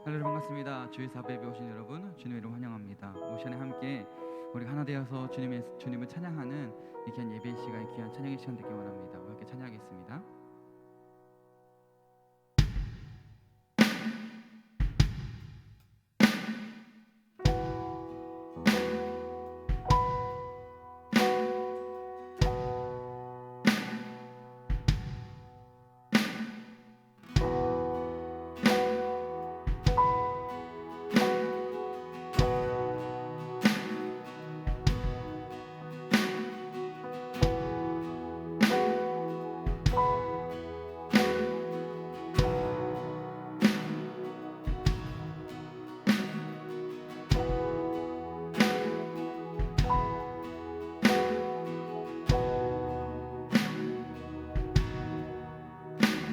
할렐루야, 반갑습니다. 주일 사배에 오신 여러분, 주님의 이름 환영합니다. 올 시간에 함께 우리 하나 되어서 주님을 찬양하는 이 귀한 예배의 시간, 귀한 찬양의 시간 되길 원합니다. 우리 함께 찬양하겠습니다.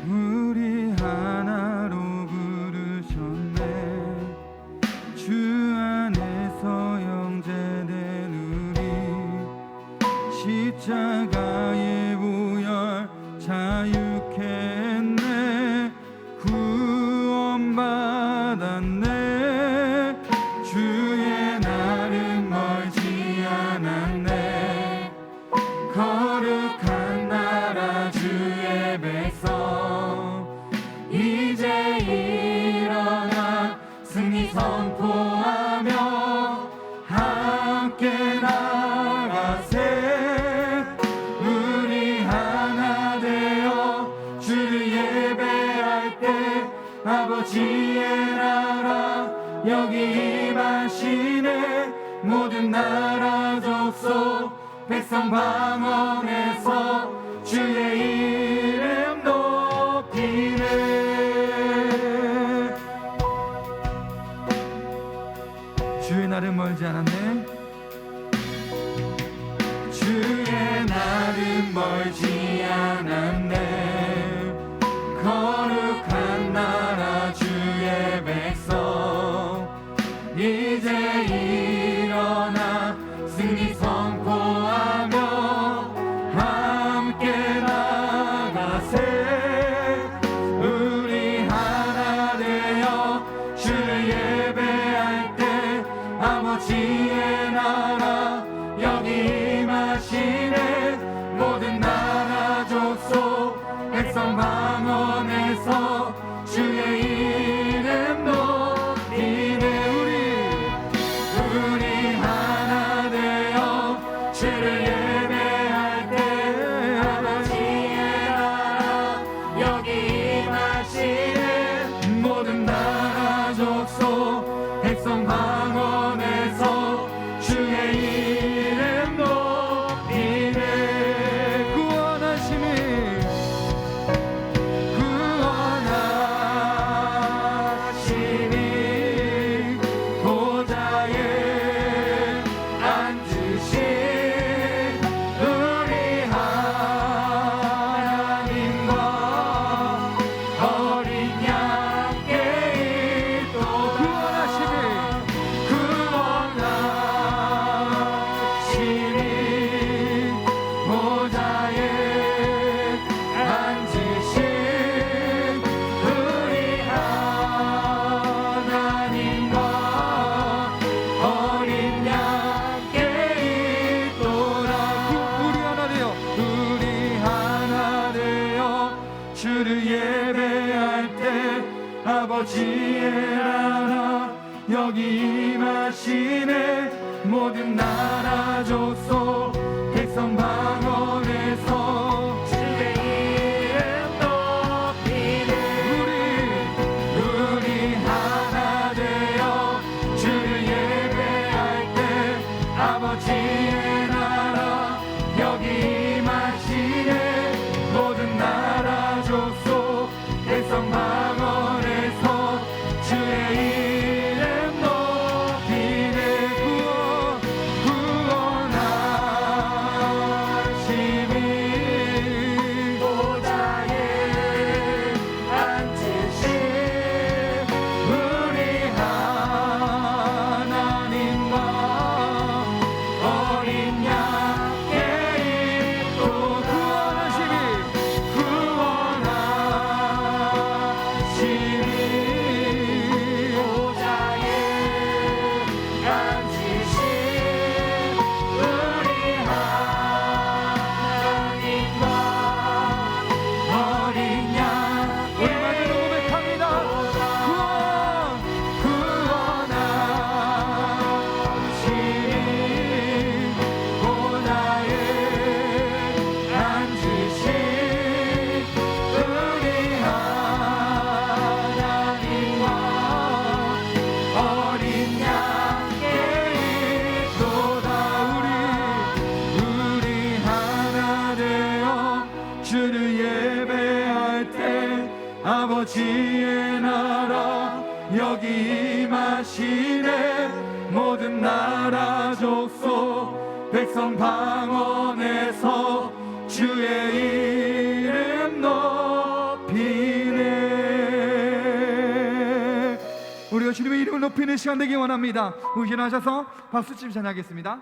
우리 하나로 부르셨네. 주 안에서 영제된 우리 십자가의 보혈 자유케했네. 구원받았네. 주의 날은 멀지 않았네. 거룩한 나라 주의 백성 이제 일어나 승리 선포하며 함께 나가세. 우리 하나 되어 주를 예배할 때 아버지의 나라 여기 임하시네. 모든 나라 족속 백성 방언에서 주의 이름 높이네. 주의 날은 멀지 않았네. 주의 날은 멀지 않았네. 거룩한 나라 주의 백성 이제 일어나 승리 선포하며 함께 나가세. 우리 하나 되어 주를 예배할 때 아버지의 나라 여기 임하시네. 모든 나라 족속 백성 방언에서 주의 이름 높이네. 우리 하나 되어 주를 예배할 때 아버지의 나라 여기 임하시네. 모든 나라 족속 백성 방언에서 주의 이름 높이네. 구원하시니 보좌에 앉으신 우리 하나님과 어린 양께 있도다. 구원하시니 보좌에 앉으신 우리 하나님과 어린 양께 있도다. 우리 하나 되어 주를 예배할 때 아버지의 나라 여기 임하시네. 모든 나라 족속 백성 방언에서 주의 이름 높이네. 우리 하나 되어 주를 예배할 때 아버지의 나라 여기 임하시네. 모든 나라 족속 백성 방언에서 주의 이름 높이네. 구원하시니 아버지의 나라 여기 임하시네. 모든 나라 족속 백성 방언에서 주의 이름 높이네. 우리가 주님의 이름을 높이는 시간 되기 원합니다. 우리 일어나셔서 박수치며 찬양하겠습니다.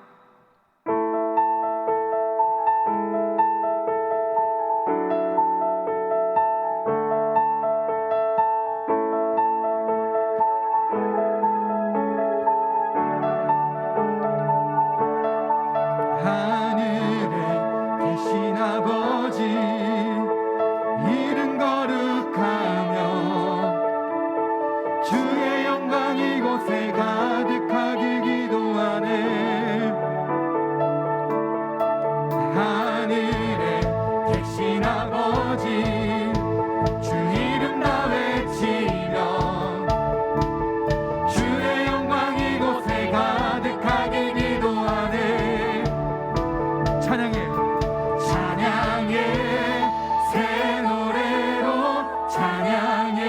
아버지 이름 거룩하며 주의 영광 이곳에 가득하길 기도하네. 하늘에 계신 아버지 주 이름 다 외치며 주의 영광 이곳에 가득하길 기도하네. 찬양해 새 노래로 찬양해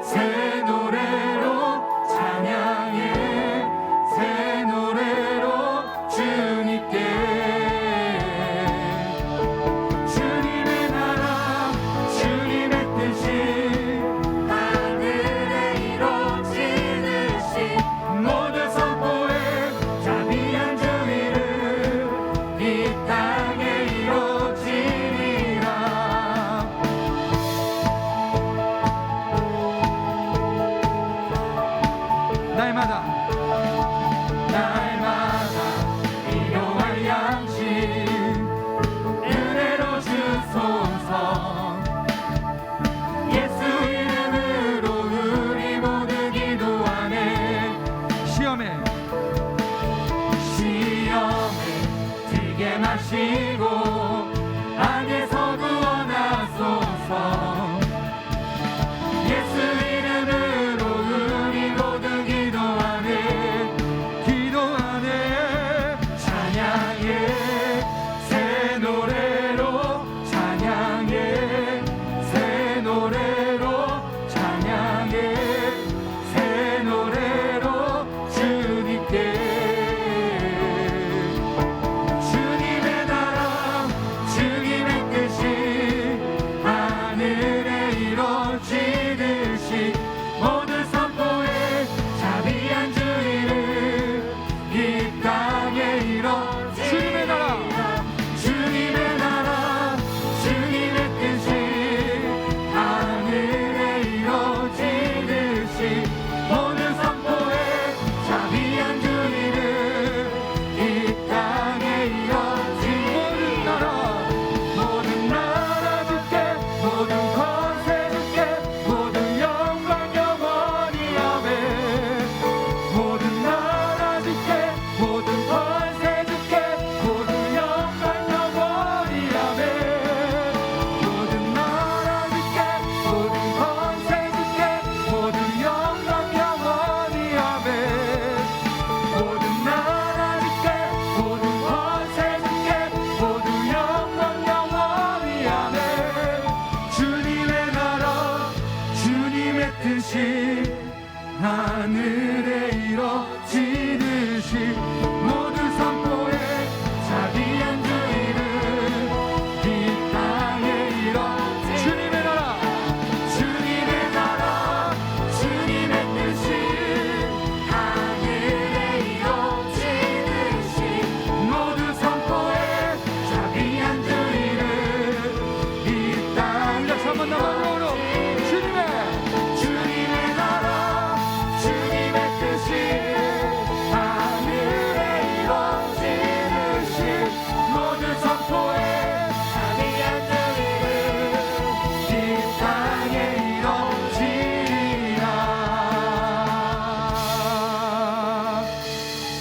새 노래로 찬양해 새 노래로 주님께 주님의 나라 주님의 뜻이 하늘에 이루어지듯이 모두 선포해 자비한 주 이름 이 땅에 이루어지리라. 날마다 일용할 양식 은혜로 주소서. 예수 이름으로 우리 모두 기도하네. 시험에 들게 마시고 악에서 구원하소서. 예수 이름으로 우리 모두 기도하네. 찬양해 새 노래로 찬양해 새 노래로 찬양해 새 노래로 주님께 주님의 나라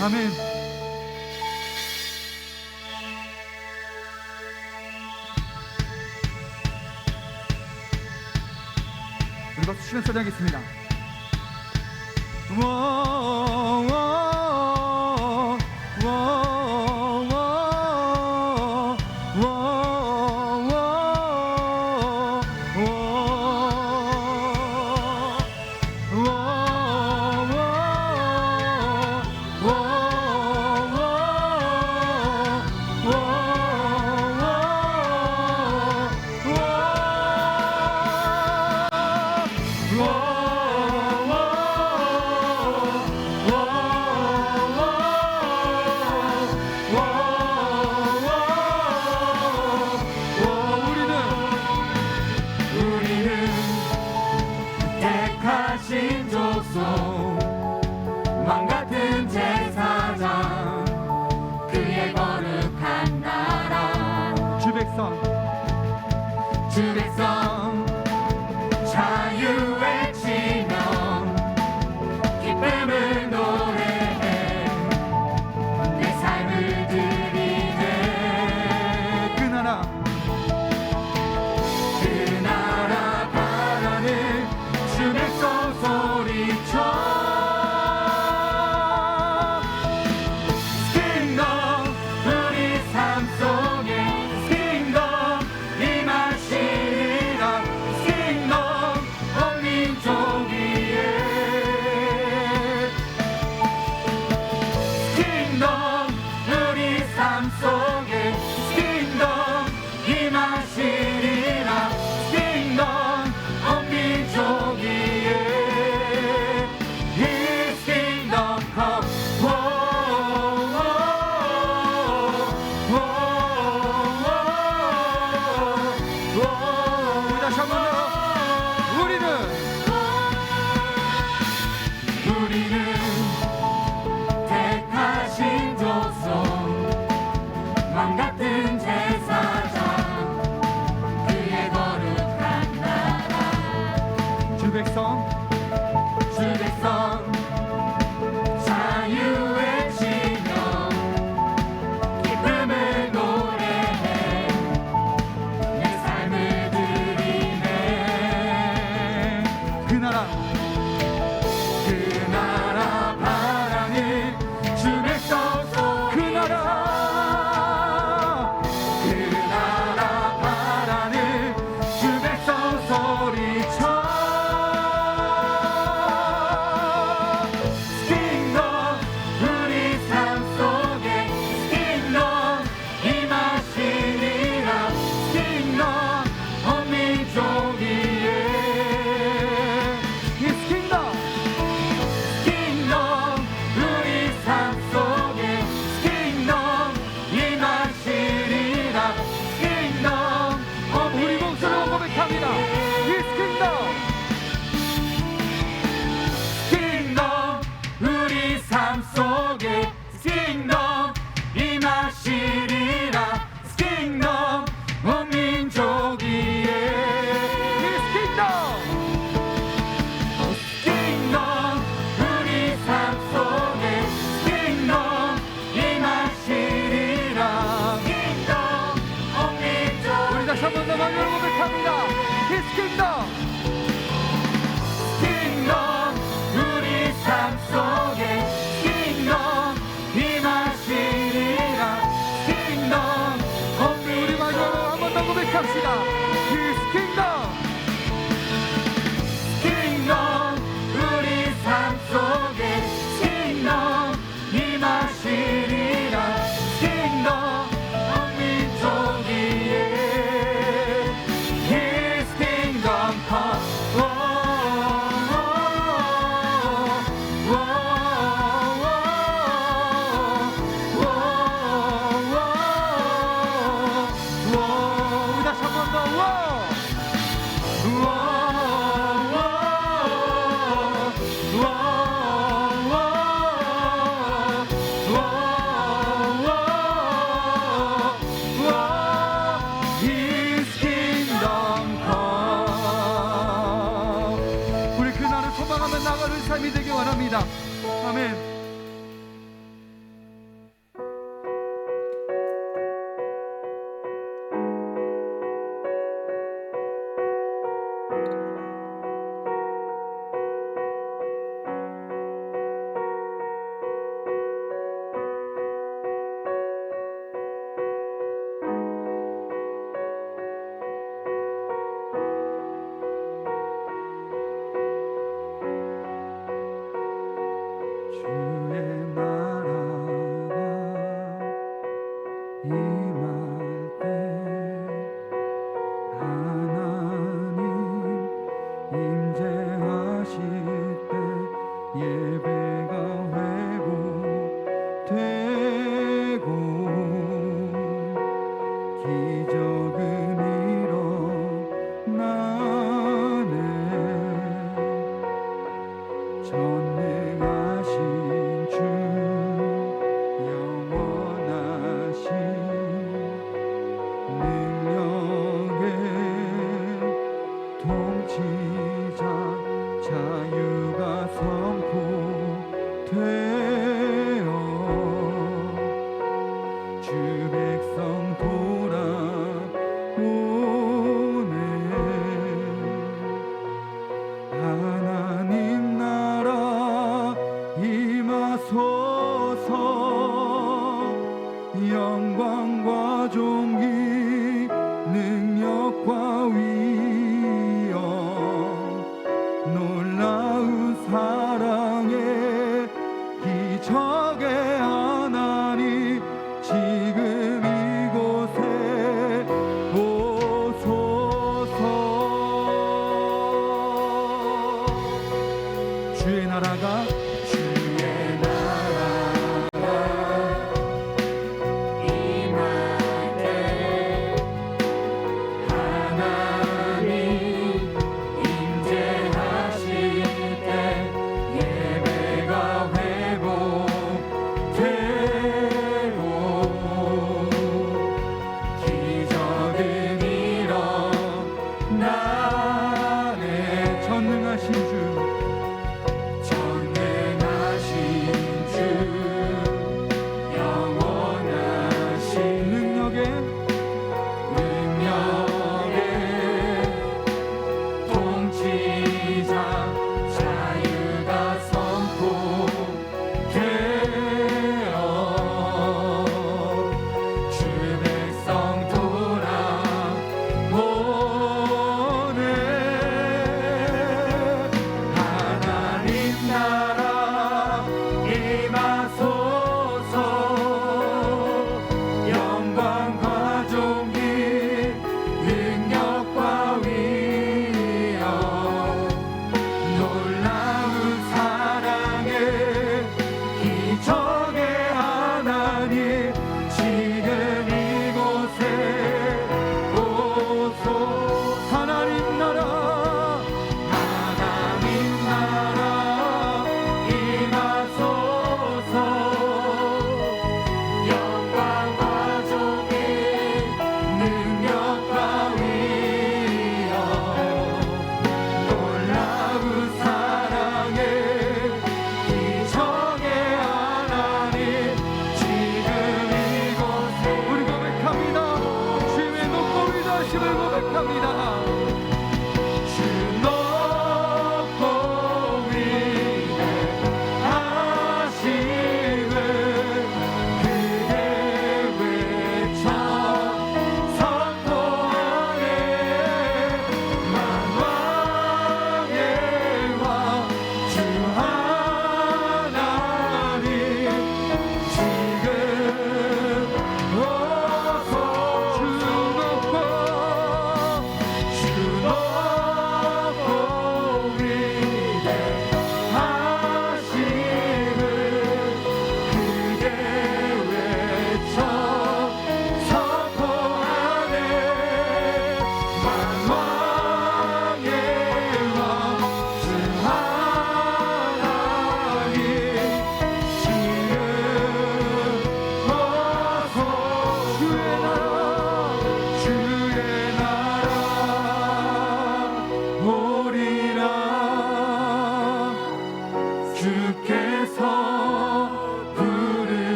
아멘. 우리 박수 치면서 찬양하겠습니다. 주 백성 자유 외치며 기쁨을 노래해 내 삶을 드리네. 그 나라 바라는 주 백성 소리쳐 삶이 되기 원합니다. 아멘. 임할 때 하나님 임재하실 때 예배가 회복되고 기적은 일어나네 전능하신 주 영원하신 능력의 통치자 자유가 선포되어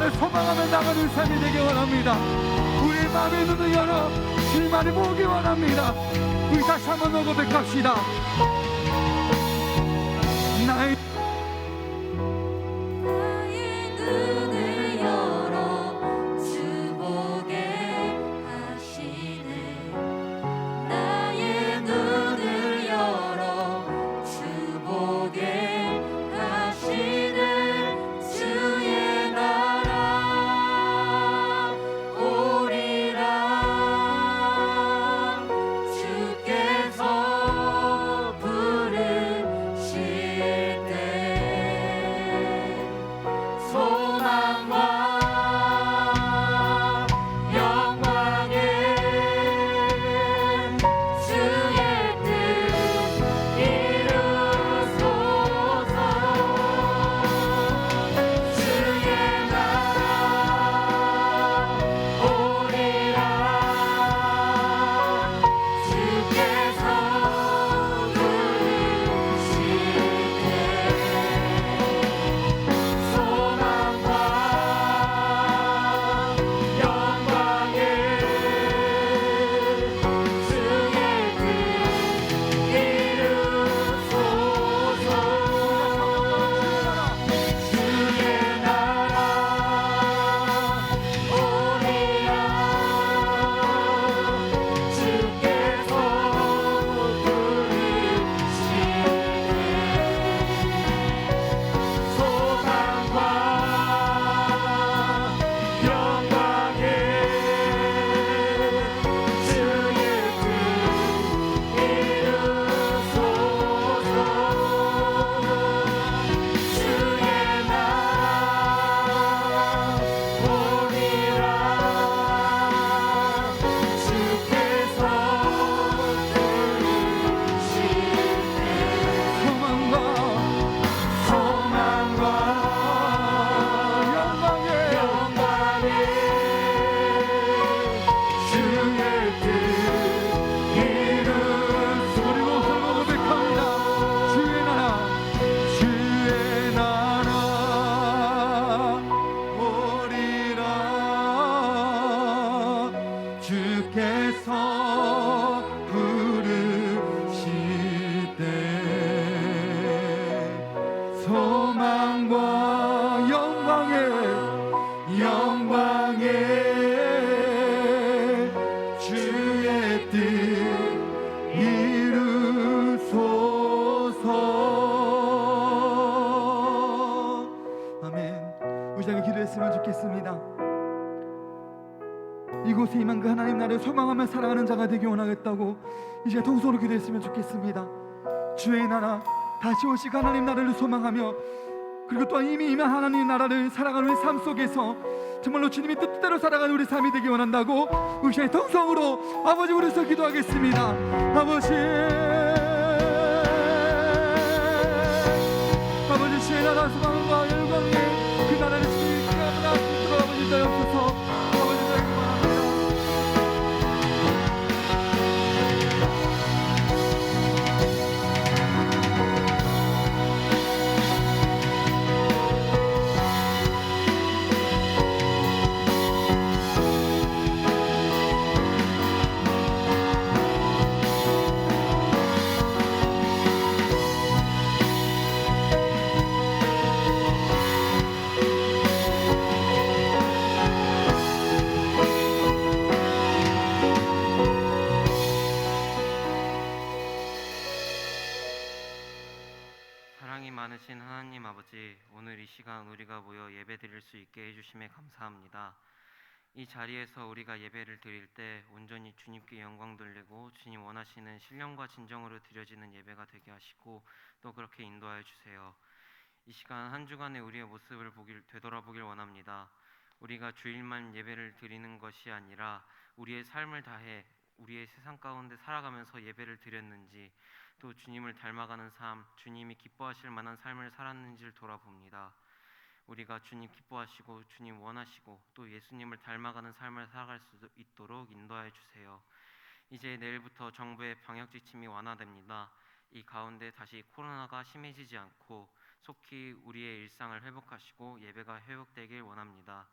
나라를 소망하며 나가는 삶이 되기 원합니다. 우리의 마음의 눈을 열어 주님만을 보기 원합니다. 우리 다시 한번 고백합시다. 나의 눈을 열어 주 보게 하시네. 나의 눈을 열어 주 보게 하시네. 주의 나라 오리라. 주께서 부르실 때 소망과 영광에 주의 뜻 이루소서. 주의 나라 오리라. 주께서 부르실 때 소망과 영광에 주의 뜻 이루소서. 주의 나라 오리라. 주께서 부르실 때 소망과 영광에 주의 뜻 이루소서. 주의 나라 오리라. 주께서 부르실 때 소망과 영광에 주의 뜻 이루소서. 우리 목소리로 고백합니다. 주의 나라 오리라. 주께서 부르실 때 소망과 영광에 주의 뜻 이루소서. 아멘. 우리 자가 기도했으면 좋겠습니다. 이곳에 임한 그 하나님 나라를 소망하며 살아가는 자가 되기 원하겠다고 이제 동서로 기도했으면 좋겠습니다. 주의 나라 다시 오시고 하나님 나라를 소망하며 그리고 또한 이미 임한 하나님 나라를 살아가는 우리 삶 속에서 정말로 주님이 뜻대로 살아가는 우리 삶이 되기 원한다고 우리 시간에 동성으로 아버지 우리서 기도하겠습니다. 아버지 주의 나라 소망과 영광에 그 나라를 주님이 기가하나 붙들어 아버지 자옵소서. 아버지 저에게 원합니다. 사랑이 많으신 하나님 아버지, 오늘 이 시간 우리가 모여 예배드릴 수 있게 해주심에 감사합니다. 이 자리에서 우리가 예배를 드릴 때 온전히 주님께 영광 돌리고 주님 원하시는 신령과 진정으로 드려지는 예배가 되게 하시고 또 그렇게 인도하여 주세요. 이 시간 한 주간의 우리의 모습을 되돌아보길 원합니다. 우리가 주일만 예배를 드리는 것이 아니라 우리의 삶을 다해 우리의 세상 가운데 살아가면서 예배를 드렸는지, 또 주님을 닮아가는 삶, 주님이 기뻐하실 만한 삶을 살았는지를 돌아봅니다. 우리가 주님 기뻐하시고 주님 원하시고 또 예수님을 닮아가는 삶을 살아갈 수 있도록 인도하여 주세요. 이제 내일부터 정부의 방역 지침이 완화됩니다. 이 가운데 다시 코로나가 심해지지 않고 속히 우리의 일상을 회복하시고 예배가 회복되길 원합니다.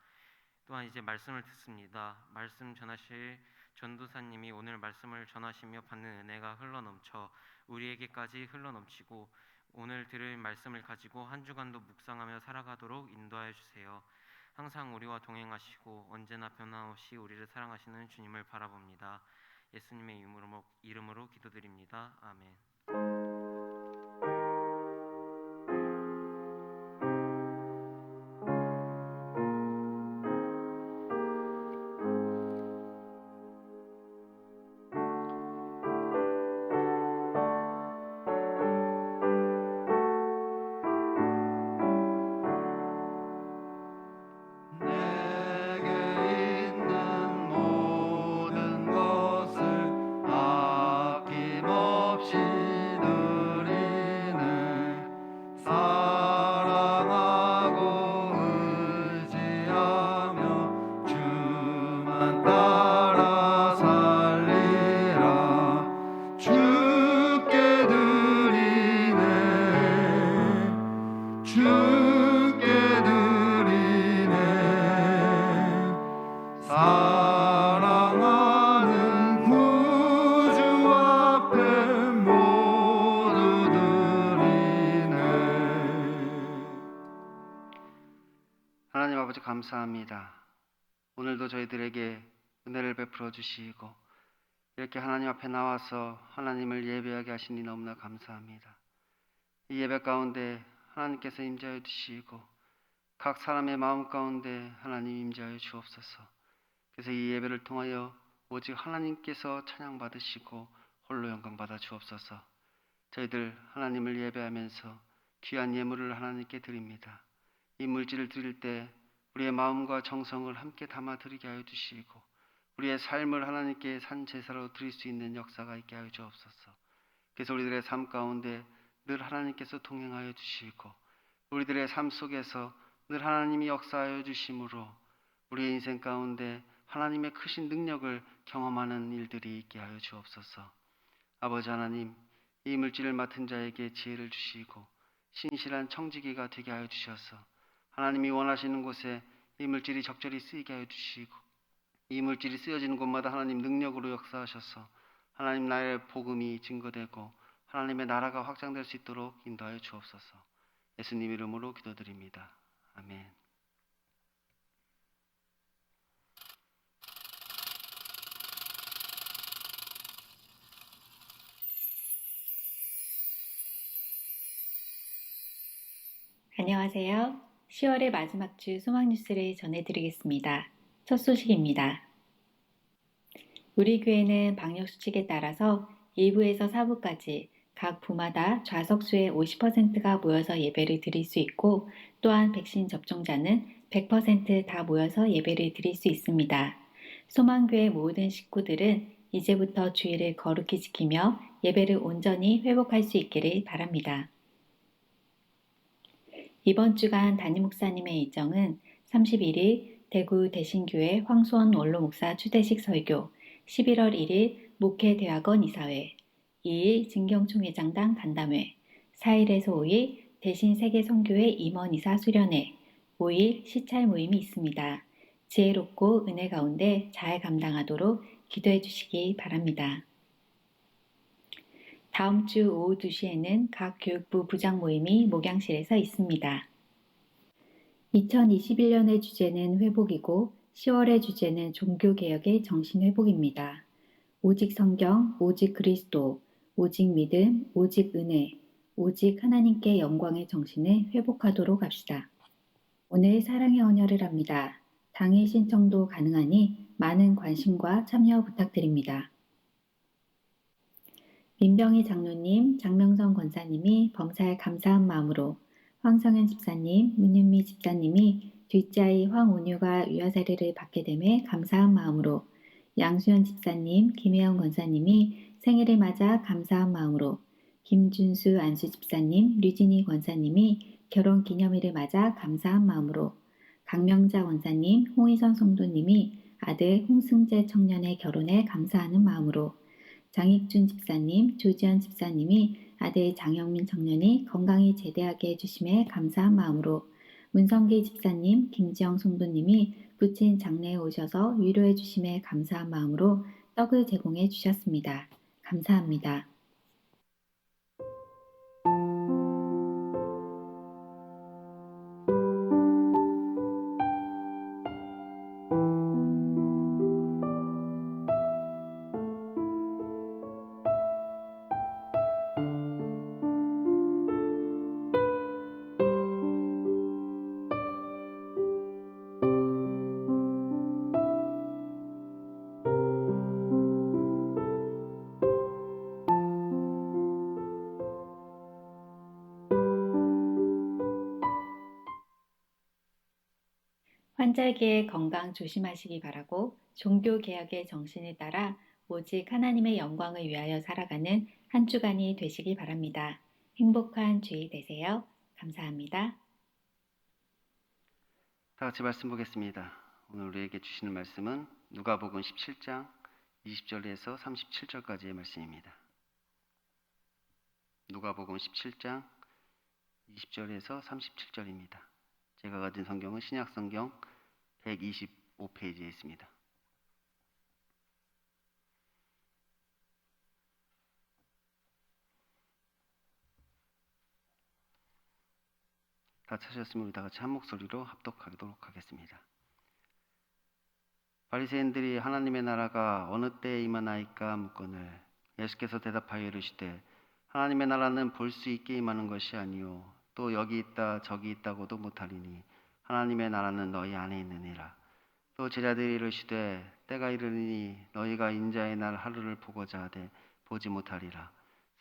또한 이제 말씀을 듣습니다. 말씀 전하실 전도사님이 오늘 말씀을 전하시며 받는 은혜가 흘러넘쳐 우리에게까지 흘러넘치고 오늘 들을 말씀을 가지고 한 주간도 묵상하며 살아가도록 인도하여 주세요. 항상 우리와 동행하시고 언제나 변함없이 우리를 사랑하시는 주님을 바라봅니다. 예수님의 이름으로 기도드립니다. 아멘. 내게 있는 모든 것을 아낌없이 드리네. 사랑하고 의지하며 주만 따라 살리라. 주께 드리네. 주께 드리네. 사랑하는 구주 앞에 모두 드리네. 하나님 아버지 감사합니다. 오늘도 저희들에게 은혜를 베풀어 주시고 이렇게 하나님 앞에 나와서 하나님을 예배하게 하시니 너무나 감사합니다. 이 예배 가운데 하나님께서 임재하여 주시고 각 사람의 마음 가운데 하나님 임재하여 주옵소서. 그래서 이 예배를 통하여 오직 하나님께서 찬양받으시고 홀로 영광받아 주옵소서. 저희들 하나님을 예배하면서 귀한 예물을 하나님께 드립니다. 이 물질을 드릴 때 우리의 마음과 정성을 함께 담아 드리게 하여 주시고 우리의 삶을 하나님께 산 제사로 드릴 수 있는 역사가 있게 하여 주옵소서. 그래서 우리들의 삶 가운데 늘 하나님께서 동행하여 주시고 우리들의 삶 속에서 늘 하나님이 역사하여 주심으로 우리의 인생 가운데 하나님의 크신 능력을 경험하는 일들이 있게 하여 주옵소서. 아버지 하나님, 이 물질을 맡은 자에게 지혜를 주시고 신실한 청지기가 되게 하여 주셔서 하나님이 원하시는 곳에 이 물질이 적절히 쓰이게 하여 주시고 이 물질이 쓰여지는 곳마다 하나님 능력으로 역사하셔서 하나님 나라의 복음이 증거되고 하나님의 나라가 확장될 수 있도록 인도하여 주옵소서. 예수님 이름으로 기도드립니다. 아멘. 안녕하세요. 10월의 마지막 주 소망 뉴스를 전해드리겠습니다. 첫 소식입니다. 우리 교회는 방역 수칙에 따라서 1부에서 4부까지 각 부마다 좌석수의 50%가 모여서 예배를 드릴 수 있고 또한 백신 접종자는 100% 다 모여서 예배를 드릴 수 있습니다. 소망교회 모든 식구들은 이제부터 주의를 거룩히 지키며 예배를 온전히 회복할 수 있기를 바랍니다. 이번 주간 담임 목사님의 일정은 31일 대구 대신교회 황수원 원로 목사 추대식 설교, 11월 1일 목회대학원 이사회, 2일 진경총회장당 간담회, 4일에서 5일 대신 세계선교회 임원 이사 수련회, 5일 시찰 모임이 있습니다. 지혜롭고 은혜 가운데 잘 감당하도록 기도해 주시기 바랍니다. 다음 주 오후 2시에는 각 교육부 부장 모임이 목양실에서 있습니다. 2021년의 주제는 회복이고 10월의 주제는 종교개혁의 정신회복입니다. 오직 성경, 오직 그리스도, 오직 믿음, 오직 은혜, 오직 하나님께 영광의 정신을 회복하도록 합시다. 오늘 사랑의 언약을 합니다. 당일 신청도 가능하니 많은 관심과 참여 부탁드립니다. 민병희 장로님, 장명성 권사님이 범사에 감사한 마음으로, 황성현 집사님, 문윤미 집사님이 둘째 아이 황온유가 유아세례를 받게 됨에 감사한 마음으로, 양수현 집사님, 김혜영 권사님이 생일을 맞아 감사한 마음으로, 김준수 안수 집사님, 류진희 권사님이 결혼 기념일을 맞아 감사한 마음으로, 강명자 원사님, 홍희선 성도님이 아들 홍승재 청년의 결혼에 감사하는 마음으로, 장익준 집사님, 조지현 집사님이 아들 장영민 청년이 건강히 제대하게 해주심에 감사한 마음으로 문성기 집사님, 김지영 송도님이 부친 장례에 오셔서 위로해 주심에 감사한 마음으로 떡을 제공해 주셨습니다. 감사합니다. 환절기에 건강 조심하시기 바라고 종교개혁의 정신에 따라 오직 하나님의 영광을 위하여 살아가는 한 주간이 되시기 바랍니다. 행복한 주일 되세요. 감사합니다. 다 같이 말씀 보겠습니다. 오늘 우리에게 주시는 말씀은 누가복음 17장 20절에서 37절까지의 말씀입니다. 누가복음 17장 20절에서 37절입니다. 제가 가진 성경은 신약성경 125페이지에 있습니다. 다 찾으셨으면 우리 다 같이 한 목소리로 합독하도록 하겠습니다. 바리새인들이 하나님의 나라가 어느 때에 임하나이까 묻거늘 예수께서 대답하여 이르시되 하나님의 나라는 볼 수 있게 임하는 것이 아니요 또 여기 있다 저기 있다고도 못하리니 하나님의 나라는 너희 안에 있느니라. 또 제자들이 이르시되 때가 이르니 너희가 인자의 날 하루를 보고자 하되 보지 못하리라.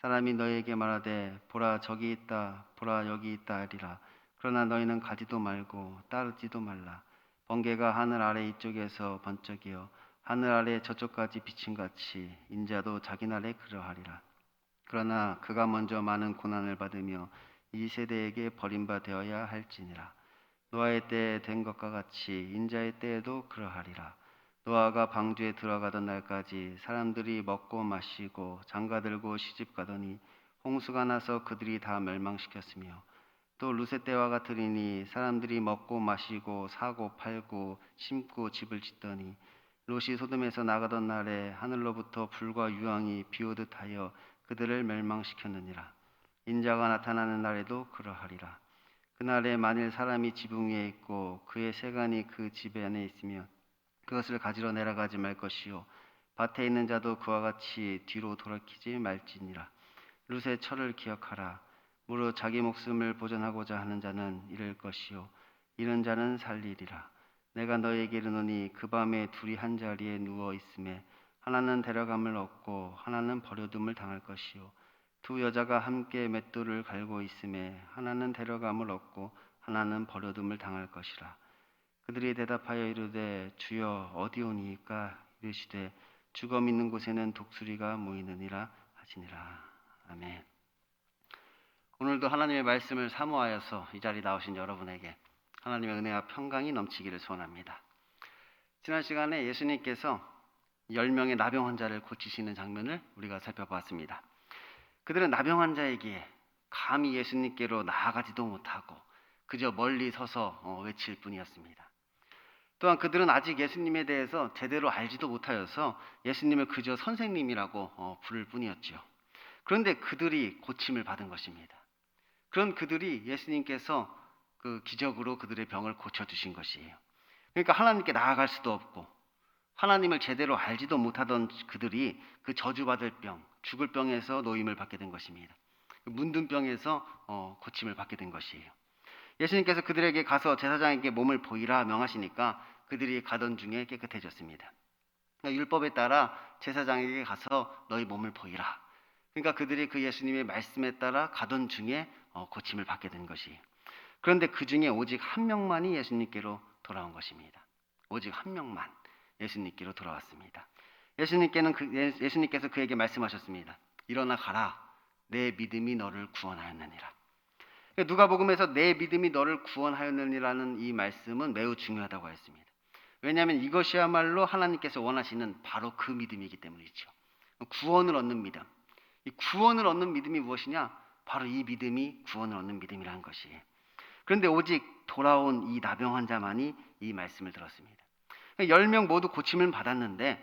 사람이 너희에게 말하되 보라 저기 있다 보라 여기 있다 하리라. 그러나 너희는 가지도 말고 따르지도 말라. 번개가 하늘 아래 이쪽에서 번쩍이어 하늘 아래 저쪽까지 비침같이 인자도 자기 날에 그러하리라. 그러나 그가 먼저 많은 고난을 받으며 이 세대에게 버림바 되어야 할지니라. 노아의 때에 된 것과 같이 인자의 때에도 그러하리라. 노아가 방주에 들어가던 날까지 사람들이 먹고 마시고 장가들고 시집가더니 홍수가 나서 그들이 다 멸망시켰으며 또 룻의 때와 같으리니 사람들이 먹고 마시고 사고 팔고 심고 집을 짓더니 롯이 소돔에서 나가던 날에 하늘로부터 불과 유황이 비오듯 하여 그들을 멸망시켰느니라. 인자가 나타나는 날에도 그러하리라. 그날에 만일 사람이 지붕 위에 있고 그의 세간이 그 집 안에 있으며 그것을 가지러 내려가지 말 것이요 밭에 있는 자도 그와 같이 뒤로 돌이키지 말지니라. 룻의 철을 기억하라. 무릇 자기 목숨을 보존하고자 하는 자는 잃을 것이요 잃은 자는 살리리라. 내가 너희에게 이르노니 그 밤에 둘이 한 자리에 누워 있음에 하나는 데려감을 얻고 하나는 버려둠을 당할 것이요 두 여자가 함께 맷돌을 갈고 있음에 하나는 데려감을 얻고 하나는 버려둠을 당할 것이라. 그들이 대답하여 이르되 주여 어디오니이까? 이르시되 죽음 있는 곳에는 독수리가 모이느니라 하시니라. 아멘. 오늘도 하나님의 말씀을 사모하여서 이 자리에 나오신 여러분에게 하나님의 은혜와 평강이 넘치기를 소원합니다. 지난 시간에 예수님께서 10명의 나병 환자를 고치시는 장면을 우리가 살펴보았습니다. 그들은 나병 환자에게 감히 예수님께로 나아가지도 못하고 그저 멀리 서서 외칠 뿐이었습니다. 또한 그들은 아직 예수님에 대해서 제대로 알지도 못하여서 예수님을 그저 선생님이라고 부를 뿐이었죠. 그런데 그들이 고침을 받은 것입니다. 그런 그들이 예수님께서 그 기적으로 그들의 병을 고쳐주신 것이에요. 그러니까 하나님께 나아갈 수도 없고 하나님을 제대로 알지도 못하던 그들이 그 저주받을 병, 죽을 병에서 노임을 받게 된 것입니다. 문둥병에서 고침을 받게 된 것이에요. 예수님께서 그들에게 가서 제사장에게 몸을 보이라 명하시니까 그들이 가던 중에 깨끗해졌습니다. 그러니까 율법에 따라 제사장에게 가서 너희 몸을 보이라. 그러니까 그들이 그 예수님의 말씀에 따라 가던 중에 고침을 받게 된 것이에요. 그런데 그 중에 오직 한 명만이 예수님께로 돌아온 것입니다. 오직 한 명만 예수님께로 돌아왔습니다. 예수님께서 그에게 말씀하셨습니다. 일어나 가라. 내 믿음이 너를 구원하였느니라. 누가복음에서 내 믿음이 너를 구원하였느니라는 이 말씀은 매우 중요하다고 했습니다. 왜냐하면 이것이야말로 하나님께서 원하시는 바로 그 믿음이기 때문이죠. 구원을 얻는 믿음. 이 구원을 얻는 믿음이 무엇이냐? 바로 이 믿음이 구원을 얻는 믿음이라는 것이에요. 그런데 오직 돌아온 이 나병 환자만이 이 말씀을 들었습니다. 10명 모두 고침을 받았는데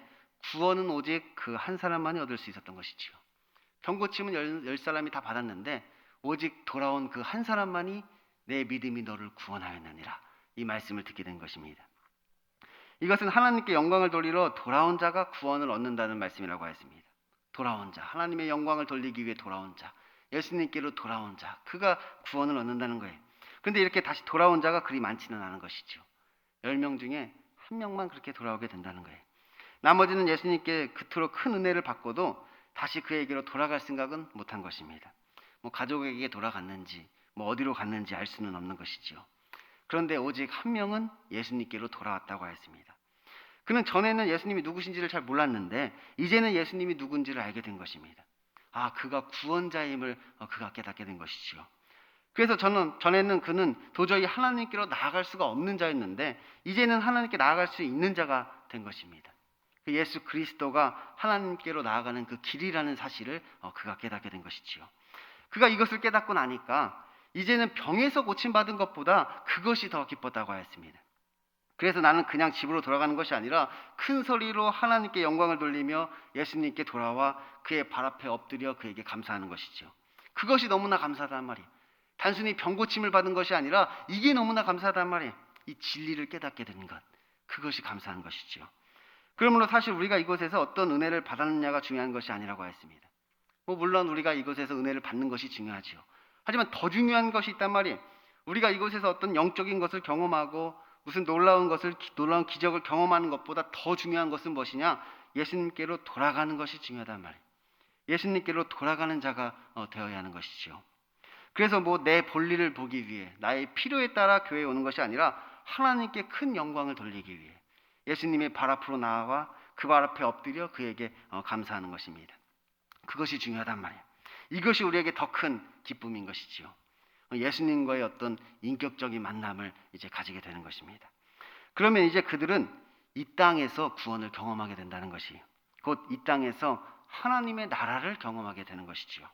구원은 오직 그 한 사람만이 얻을 수 있었던 것이지요. 병고침은 10사람이 다 받았는데 오직 돌아온 그 한 사람만이 내 믿음이 너를 구원하였느니라, 이 말씀을 듣게 된 것입니다. 이것은 하나님께 영광을 돌리러 돌아온 자가 구원을 얻는다는 말씀이라고 했습니다. 돌아온 자, 하나님의 영광을 돌리기 위해 돌아온 자, 예수님께로 돌아온 자, 그가 구원을 얻는다는 거예요. 그런데 이렇게 다시 돌아온 자가 그리 많지는 않은 것이죠. 10명 중에 1명만 그렇게 돌아오게 된다는 거예요. 나머지는 예수님께 그토록 큰 은혜를 받고도 다시 그에게로 돌아갈 생각은 못한 것입니다. 가족에게 돌아갔는지 어디로 갔는지 알 수는 없는 것이지요. 그런데 오직 1명은 예수님께로 돌아왔다고 하였습니다. 그는 전에는 예수님이 누구신지를 잘 몰랐는데 이제는 예수님이 누군지를 알게 된 것입니다. 아, 그가 구원자임을 그가 깨닫게 된 것이지요. 그래서 전에는 그는 도저히 하나님께로 나아갈 수가 없는 자였는데 이제는 하나님께 나아갈 수 있는 자가 된 것입니다. 그 예수 그리스도가 하나님께로 나아가는 그 길이라는 사실을 그가 깨닫게 된 것이지요. 그가 이것을 깨닫고 나니까 이제는 병에서 고침받은 것보다 그것이 더 기뻤다고 하였습니다. 그래서 나는 그냥 집으로 돌아가는 것이 아니라 큰 소리로 하나님께 영광을 돌리며 예수님께 돌아와 그의 발 앞에 엎드려 그에게 감사하는 것이죠. 그것이 너무나 감사하단 말이에요. 단순히 병고침을 받은 것이 아니라 이게 너무나 감사하단 말이에요. 이 진리를 깨닫게 되는 것, 그것이 감사한 것이죠. 그러므로 사실 우리가 이곳에서 어떤 은혜를 받았느냐가 중요한 것이 아니라고 하였습니다. 물론 우리가 이곳에서 은혜를 받는 것이 중요하죠. 하지만 더 중요한 것이 있단 말이에요. 우리가 이곳에서 어떤 영적인 것을 경험하고 무슨 놀라운 기적을 경험하는 것보다 더 중요한 것은 무엇이냐? 예수님께로 돌아가는 것이 중요하단 말이에요. 예수님께로 돌아가는 자가 되어야 하는 것이죠. 그래서 내 볼일을 보기 위해 나의 필요에 따라 교회에 오는 것이 아니라 하나님께 큰 영광을 돌리기 위해 예수님의 발 앞으로 나아와 그 발 앞에 엎드려 그에게 감사하는 것입니다. 그것이 중요하단 말이에요. 이것이 우리에게 더 큰 기쁨인 것이지요. 예수님과의 어떤 인격적인 만남을 이제 가지게 되는 것입니다. 그러면 이제 그들은 이 땅에서 구원을 경험하게 된다는 것이 곧 이 땅에서 하나님의 나라를 경험하게 되는 것이지요.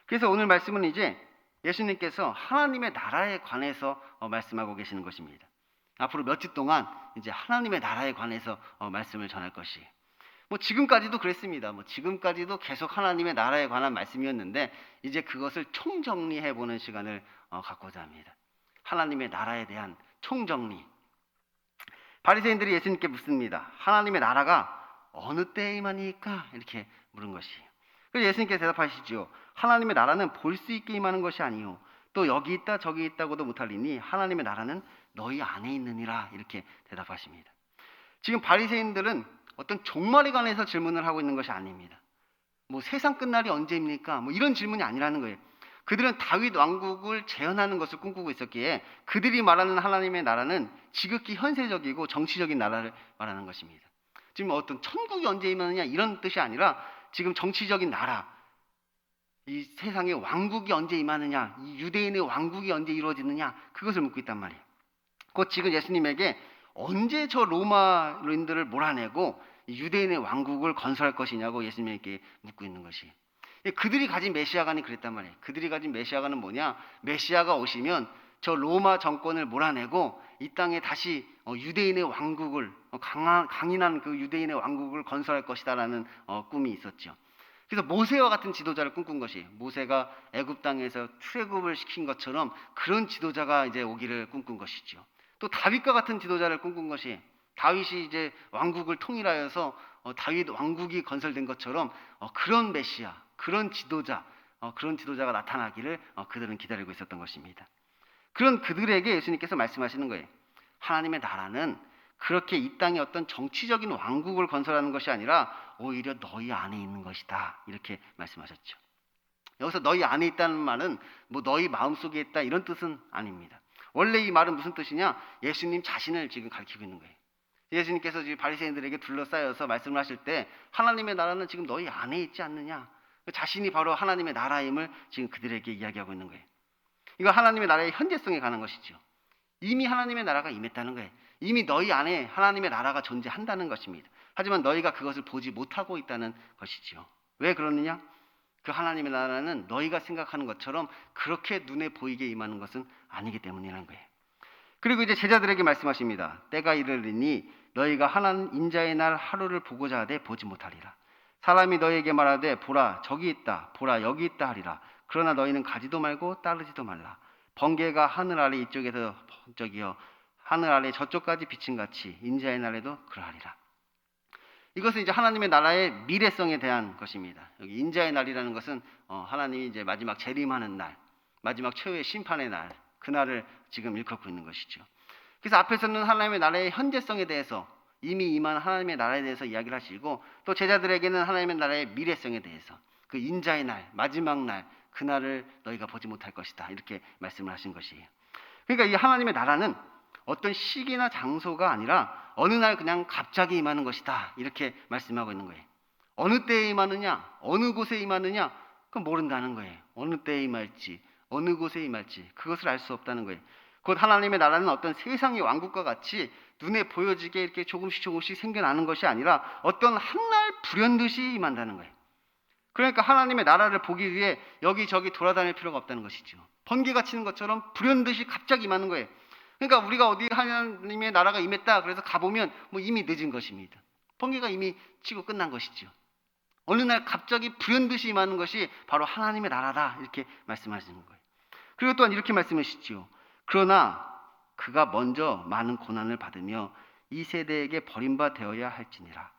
그래서 오늘 말씀은 이제 예수님께서 하나님의 나라에 관해서 말씀하고 계시는 것입니다. 앞으로 몇 주 동안 이제 하나님의 나라에 관해서 말씀을 전할 것이 지금까지도 그랬습니다. 지금까지도 계속 하나님의 나라에 관한 말씀이었는데 이제 그것을 총정리해 보는 시간을 갖고자 합니다. 하나님의 나라에 대한 총정리. 바리새인들이 예수님께 묻습니다. 하나님의 나라가 어느 때에 임하니까? 이렇게 물은 것이에요. 그래서 예수님께서 대답하시죠. 하나님의 나라는 볼 수 있게 임하는 것이 아니요 또 여기 있다 저기 있다고도 못하리니 하나님의 나라는 너희 안에 있느니라, 이렇게 대답하십니다. 지금 바리새인들은 어떤 종말에 관해서 질문을 하고 있는 것이 아닙니다. 세상 끝날이 언제입니까? 이런 질문이 아니라는 거예요. 그들은 다윗 왕국을 재현하는 것을 꿈꾸고 있었기에 그들이 말하는 하나님의 나라는 지극히 현세적이고 정치적인 나라를 말하는 것입니다. 지금 어떤 천국이 언제 임하느냐 이런 뜻이 아니라 지금 정치적인 나라, 이 세상의 왕국이 언제 임하느냐, 이 유대인의 왕국이 언제 이루어지느냐, 그것을 묻고 있단 말이에요. 곧 지금 예수님에게 언제 저 로마인들을 몰아내고 유대인의 왕국을 건설할 것이냐고 예수님에게 묻고 있는 것이. 그들이 가진 메시아관이 그랬단 말이에요. 그들이 가진 메시아관은 뭐냐? 메시아가 오시면 저 로마 정권을 몰아내고 이 땅에 다시 유대인의 왕국을 강인한 그 유대인의 왕국을 건설할 것이다라는 꿈이 있었죠. 그래서 모세와 같은 지도자를 꿈꾼 것이, 모세가 애굽 땅에서 출애굽을 시킨 것처럼 그런 지도자가 이제 오기를 꿈꾼 것이죠. 또 다윗과 같은 지도자를 꿈꾼 것이, 다윗이 이제 왕국을 통일하여서 다윗 왕국이 건설된 것처럼 그런 메시아, 그런 지도자가 나타나기를 그들은 기다리고 있었던 것입니다. 그런 그들에게 예수님께서 말씀하시는 거예요. 하나님의 나라는 그렇게 이 땅에 어떤 정치적인 왕국을 건설하는 것이 아니라 오히려 너희 안에 있는 것이다, 이렇게 말씀하셨죠. 여기서 너희 안에 있다는 말은 너희 마음속에 있다 이런 뜻은 아닙니다. 원래 이 말은 무슨 뜻이냐? 예수님 자신을 지금 가리키고 있는 거예요. 예수님께서 지금 바리새인들에게 둘러싸여서 말씀을 하실 때 하나님의 나라는 지금 너희 안에 있지 않느냐? 자신이 바로 하나님의 나라임을 지금 그들에게 이야기하고 있는 거예요. 이거 하나님의 나라의 현재성에 관한 것이죠. 이미 하나님의 나라가 임했다는 거예요. 이미 너희 안에 하나님의 나라가 존재한다는 것입니다. 하지만 너희가 그것을 보지 못하고 있다는 것이지요. 왜 그러느냐? 그 하나님의 나라는 너희가 생각하는 것처럼 그렇게 눈에 보이게 임하는 것은 아니기 때문이라는 거예요. 그리고 이제 제자들에게 말씀하십니다. 때가 이르리니 너희가 하나님 인자의 날 하루를 보고자 하되 보지 못하리라. 사람이 너희에게 말하되 보라 저기 있다 보라 여기 있다 하리라. 그러나 너희는 가지도 말고 따르지도 말라. 번개가 하늘 아래 이쪽에서 저기요 하늘 아래 저쪽까지 비친 같이 인자의 날에도 그러하리라. 이것은 이제 하나님의 나라의 미래성에 대한 것입니다. 여기 인자의 날이라는 것은 하나님이 이제 마지막 재림하는 날, 마지막 최후의 심판의 날, 그 날을 지금 일컫고 있는 것이죠. 그래서 앞에서는 하나님의 나라의 현재성에 대해서 이미 임한 하나님의 나라에 대해서 이야기를 하시고 또 제자들에게는 하나님의 나라의 미래성에 대해서 그 인자의 날, 마지막 날, 그 날을 너희가 보지 못할 것이다. 이렇게 말씀을 하신 것이에요. 그러니까 이 하나님의 나라는 어떤 시기나 장소가 아니라 어느 날 그냥 갑자기 임하는 것이다. 이렇게 말씀하고 있는 거예요. 어느 때에 임하느냐, 어느 곳에 임하느냐, 그건 모른다는 거예요. 어느 때에 임할지, 어느 곳에 임할지 그것을 알 수 없다는 거예요. 곧 하나님의 나라는 어떤 세상의 왕국과 같이 눈에 보여지게 이렇게 조금씩 생겨나는 것이 아니라 어떤 한날 불현듯이 임한다는 거예요. 그러니까 하나님의 나라를 보기 위해 여기저기 돌아다닐 필요가 없다는 것이죠. 번개가 치는 것처럼 불현듯이 갑자기 임하는 거예요. 그러니까 우리가 어디 하나님의 나라가 임했다 그래서 가보면 뭐 이미 늦은 것입니다. 번개가 이미 치고 끝난 것이죠. 어느 날 갑자기 불현듯이 임하는 것이 바로 하나님의 나라다 이렇게 말씀하시는 거예요. 그리고 또한 이렇게 말씀하시지요. 그러나 그가 먼저 많은 고난을 받으며 이 세대에게 버림바 되어야 할지니라.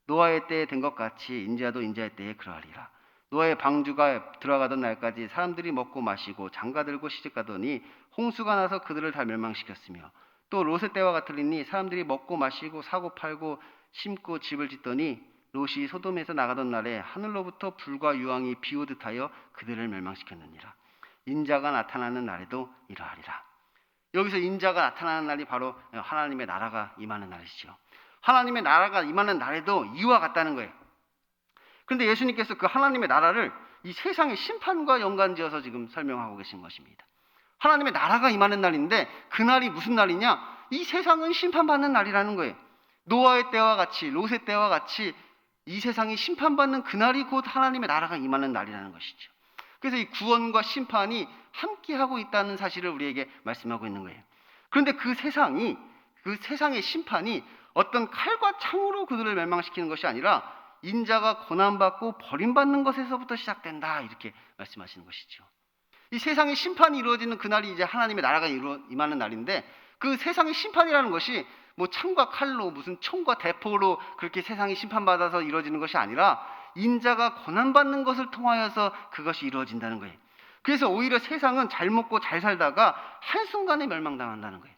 노아의 때에 된 것 같이 인자도 인자의 때에 그러하리라. 노아의 방주가 들어가던 날까지 사람들이 먹고 마시고 장가들고 시집가더니 홍수가 나서 그들을 다 멸망시켰으며 또 롯의 때와 같으리니 사람들이 먹고 마시고 사고 팔고 심고 집을 짓더니 롯이 소돔에서 나가던 날에 하늘로부터 불과 유황이 비오듯 하여 그들을 멸망시켰느니라. 인자가 나타나는 날에도 이러하리라. 여기서 인자가 나타나는 날이 바로 하나님의 나라가 임하는 날이죠. 하나님의 나라가 임하는 날에도 이와 같다는 거예요. 그런데 예수님께서 그 하나님의 나라를 이 세상의 심판과 연관지어서 지금 설명하고 계신 것입니다. 하나님의 나라가 임하는 날인데 그 날이 무슨 날이냐? 이 세상은 심판받는 날이라는 거예요. 노아의 때와 같이 롯의 때와 같이 이 세상이 심판받는 그 날이 곧 하나님의 나라가 임하는 날이라는 것이죠. 그래서 이 구원과 심판이 함께하고 있다는 사실을 우리에게 말씀하고 있는 거예요. 그런데 그 세상의 심판이 어떤 칼과 창으로 그들을 멸망시키는 것이 아니라 인자가 고난받고 버림받는 것에서부터 시작된다 이렇게 말씀하시는 것이죠. 이 세상의 심판이 이루어지는 그날이 이제 하나님의 나라가 임하는 날인데 그 세상의 심판이라는 것이 뭐 창과 칼로 무슨 총과 대포로 그렇게 세상이 심판받아서 이루어지는 것이 아니라 인자가 고난받는 것을 통하여서 그것이 이루어진다는 거예요. 그래서 오히려 세상은 잘 먹고 잘 살다가 한순간에 멸망당한다는 거예요.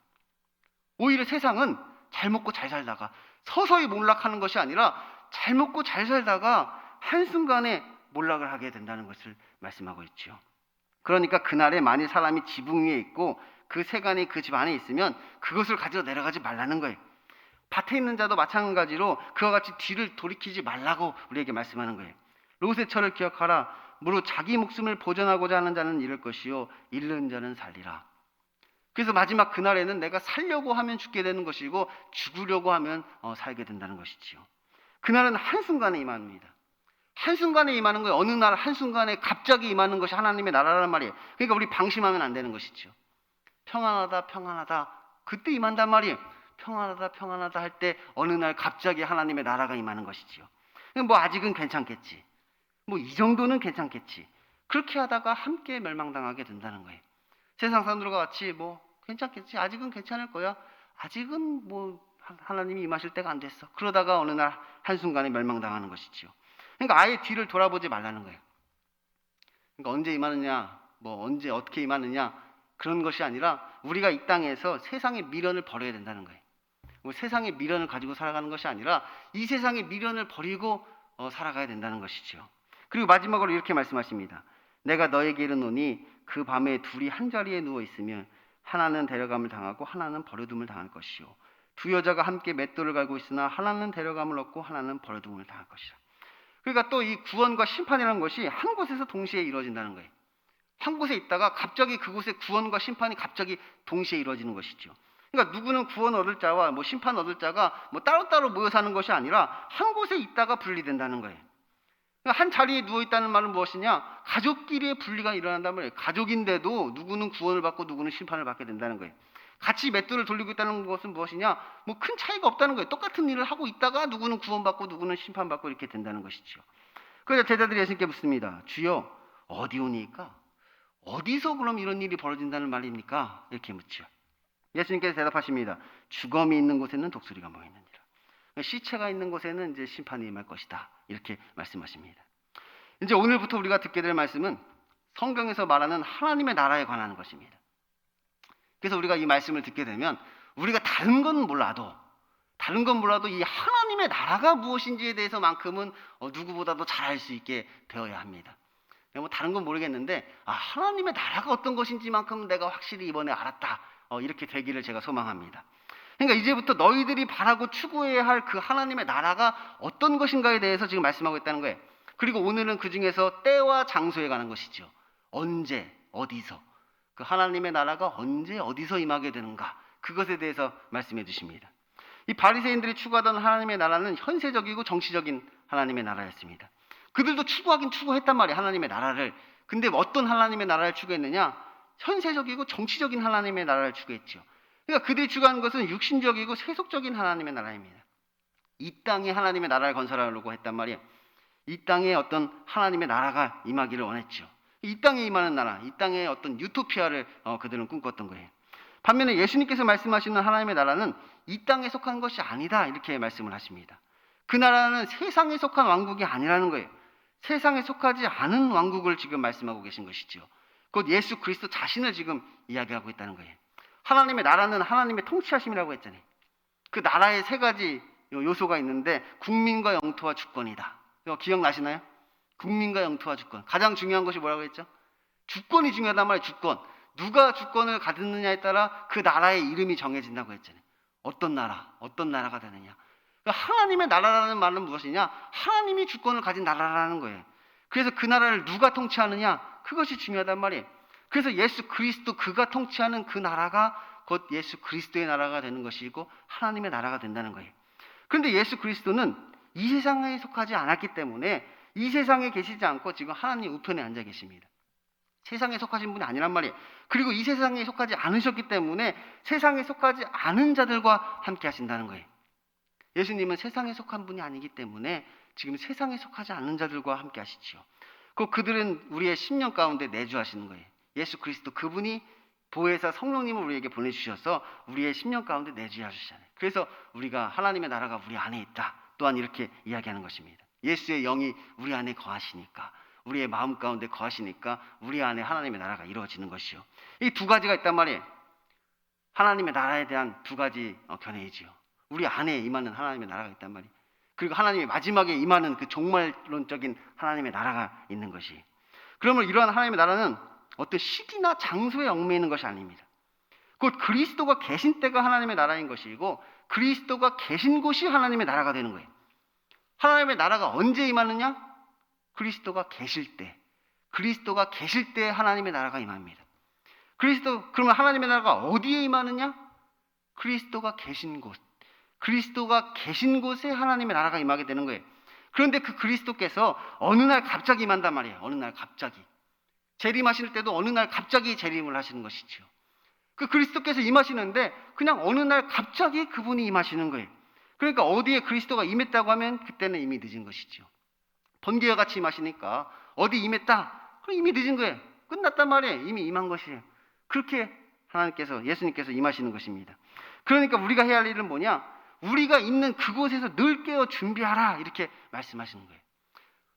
오히려 세상은 잘 먹고 잘 살다가 서서히 몰락하는 것이 아니라 잘 먹고 잘 살다가 한순간에 몰락을 하게 된다는 것을 말씀하고 있죠. 그러니까 그날에 만일 사람이 지붕 위에 있고 그 세간이 그 집 안에 있으면 그것을 가지러 내려가지 말라는 거예요. 밭에 있는 자도 마찬가지로 그와 같이 뒤를 돌이키지 말라고 우리에게 말씀하는 거예요. 롯의 철을 기억하라. 무릇 자기 목숨을 보전하고자 하는 자는 잃을 것이요 잃는 자는 살리라. 그래서 마지막 그날에는 내가 살려고 하면 죽게 되는 것이고 죽으려고 하면 살게 된다는 것이지요. 그날은 한순간에 임합니다. 한순간에 임하는 거예요. 어느 날 한순간에 갑자기 임하는 것이 하나님의 나라란 말이에요. 그러니까 우리 방심하면 안 되는 것이죠. 평안하다 평안하다 그때 임한단 말이에요. 평안하다 할 때 어느 날 갑자기 하나님의 나라가 임하는 것이지요. 뭐 아직은 괜찮겠지. 뭐 이 정도는 괜찮겠지. 그렇게 하다가 함께 멸망당하게 된다는 거예요. 세상 사람들과 같이 뭐 괜찮겠지. 아직은 괜찮을 거야. 아직은 뭐 하나님이 임하실 때가 안 됐어. 그러다가 어느 날 한순간에 멸망당하는 것이지요. 그러니까 아예 뒤를 돌아보지 말라는 거예요. 그러니까 언제 임하느냐, 뭐 언제 어떻게 임하느냐 그런 것이 아니라 우리가 이 땅에서 세상의 미련을 버려야 된다는 거예요. 뭐 세상의 미련을 가지고 살아가는 것이 아니라 이 세상의 미련을 버리고 살아가야 된다는 것이죠. 그리고 마지막으로 이렇게 말씀하십니다. 내가 너에게 이르노니 그 밤에 둘이 한 자리에 누워 있으면 하나는 데려감을 당하고 하나는 버려둠을 당할 것이요 두 여자가 함께 맷돌을 갈고 있으나 하나는 데려감을 얻고 하나는 버려둠을 당할 것이라. 그러니까 또 이 구원과 심판이라는 것이 한 곳에서 동시에 이루어진다는 거예요. 한 곳에 있다가 갑자기 그곳에 구원과 심판이 갑자기 동시에 이루어지는 것이죠. 그러니까 누구는 구원 얻을 자와 뭐 심판 얻을 자가 뭐 따로따로 모여 사는 것이 아니라 한 곳에 있다가 분리된다는 거예요. 한 자리에 누워 있다는 말은 무엇이냐? 가족끼리의 분리가 일어난단 말이에요. 가족인데도 누구는 구원을 받고 누구는 심판을 받게 된다는 거예요. 같이 맷돌을 돌리고 있다는 것은 무엇이냐? 뭐 큰 차이가 없다는 거예요. 똑같은 일을 하고 있다가 누구는 구원받고 누구는 심판받고 이렇게 된다는 것이죠. 그래서 제자들이 예수님께 묻습니다. 주여, 어디 오니까? 어디서 그럼 이런 일이 벌어진다는 말입니까? 이렇게 묻죠. 예수님께서 대답하십니다. 주검이 있는 곳에는 독수리가 모이느니라. 시체가 있는 곳에는 이제 심판이 임할 것이다. 이렇게 말씀하십니다. 이제 오늘부터 우리가 듣게 될 말씀은 성경에서 말하는 하나님의 나라에 관한 것입니다. 그래서 우리가 이 말씀을 듣게 되면 우리가 다른 건 몰라도 이 하나님의 나라가 무엇인지에 대해서만큼은 누구보다도 잘 알 수 있게 되어야 합니다. 뭐 다른 건 모르겠는데 하나님의 나라가 어떤 것인지만큼은 내가 확실히 이번에 알았다. 이렇게 되기를 제가 소망합니다. 그러니까 이제부터 너희들이 바라고 추구해야 할 그 하나님의 나라가 어떤 것인가에 대해서 지금 말씀하고 있다는 거예요. 그리고 오늘은 그 중에서 때와 장소에 관한 것이죠. 언제, 어디서, 그 하나님의 나라가 언제, 어디서 임하게 되는가, 그것에 대해서 말씀해 주십니다. 이 바리새인들이 추구하던 하나님의 나라는 현세적이고 정치적인 하나님의 나라였습니다. 그들도 추구하긴 추구했단 말이에요, 하나님의 나라를. 근데 어떤 하나님의 나라를 추구했느냐? 현세적이고 정치적인 하나님의 나라를 추구했죠. 그러니까 그들이 추구하는 것은 육신적이고 세속적인 하나님의 나라입니다. 이 땅에 하나님의 나라를 건설하려고 했단 말이에요. 이 땅에 어떤 하나님의 나라가 임하기를 원했죠. 이 땅에 임하는 나라, 이 땅에 어떤 유토피아를 그들은 꿈꿨던 거예요. 반면에 예수님께서 말씀하시는 하나님의 나라는 이 땅에 속한 것이 아니다, 이렇게 말씀을 하십니다. 그 나라는 세상에 속한 왕국이 아니라는 거예요. 세상에 속하지 않은 왕국을 지금 말씀하고 계신 것이죠. 곧 예수 그리스도 자신을 지금 이야기하고 있다는 거예요. 하나님의 나라는 하나님의 통치하심이라고 했잖아요. 그 나라에 세 가지 요소가 있는데 국민과 영토와 주권이다. 이거 기억나시나요? 국민과 영토와 주권. 가장 중요한 것이 뭐라고 했죠? 주권이 중요하단 말이에요. 주권. 누가 주권을 갖느냐에 따라 그 나라의 이름이 정해진다고 했잖아요. 어떤 나라가 되느냐. 그러니까 하나님의 나라라는 말은 무엇이냐? 하나님이 주권을 가진 나라라는 거예요. 그래서 그 나라를 누가 통치하느냐? 그것이 중요하단 말이에요. 그래서 예수 그리스도, 그가 통치하는 그 나라가 곧 예수 그리스도의 나라가 되는 것이고 하나님의 나라가 된다는 거예요. 그런데 예수 그리스도는 이 세상에 속하지 않았기 때문에 이 세상에 계시지 않고 지금 하나님 우편에 앉아 계십니다. 세상에 속하신 분이 아니란 말이에요. 그리고 이 세상에 속하지 않으셨기 때문에 세상에 속하지 않은 자들과 함께 하신다는 거예요. 예수님은 세상에 속한 분이 아니기 때문에 지금 세상에 속하지 않는 자들과 함께 하시죠. 그들은 우리의 심령 가운데 내주하시는 거예요. 예수 그리스도, 그분이 보혜사 성령님을 우리에게 보내주셔서 우리의 심령 가운데 내주해 주시잖아요. 그래서 우리가 하나님의 나라가 우리 안에 있다, 또한 이렇게 이야기하는 것입니다. 예수의 영이 우리 안에 거하시니까, 우리의 마음 가운데 거하시니까 우리 안에 하나님의 나라가 이루어지는 것이요. 이 두 가지가 있단 말이에요. 하나님의 나라에 대한 두 가지 견해이지요. 우리 안에 임하는 하나님의 나라가 있단 말이에요. 그리고 하나님이 마지막에 임하는 그 종말론적인 하나님의 나라가 있는 것이. 그러면 이러한 하나님의 나라는 어떤 시기나 장소에 얽매이는 것이 아닙니다. 곧 그리스도가 계신 때가 하나님의 나라인 것이고 그리스도가 계신 곳이 하나님의 나라가 되는 거예요. 하나님의 나라가 언제 임하느냐? 그리스도가 계실 때. 그리스도가 계실 때 하나님의 나라가 임합니다. 그러면 하나님의 나라가 어디에 임하느냐? 그리스도가 계신 곳. 그리스도가 계신 곳에 하나님의 나라가 임하게 되는 거예요. 그런데 그 그리스도께서 어느 날 갑자기 임한단 말이에요. 어느 날 갑자기. 재림하실 때도 어느 날 갑자기 재림을 하시는 것이죠. 그 그리스도께서 임하시는데 그냥 어느 날 갑자기 그분이 임하시는 거예요. 그러니까 어디에 그리스도가 임했다고 하면 그때는 이미 늦은 것이죠. 번개와 같이 임하시니까 어디 임했다? 그럼 이미 늦은 거예요. 끝났단 말이에요. 이미 임한 것이에요. 그렇게 하나님께서, 예수님께서 임하시는 것입니다. 그러니까 우리가 해야 할 일은 뭐냐? 우리가 있는 그곳에서 늘 깨어 준비하라, 이렇게 말씀하시는 거예요.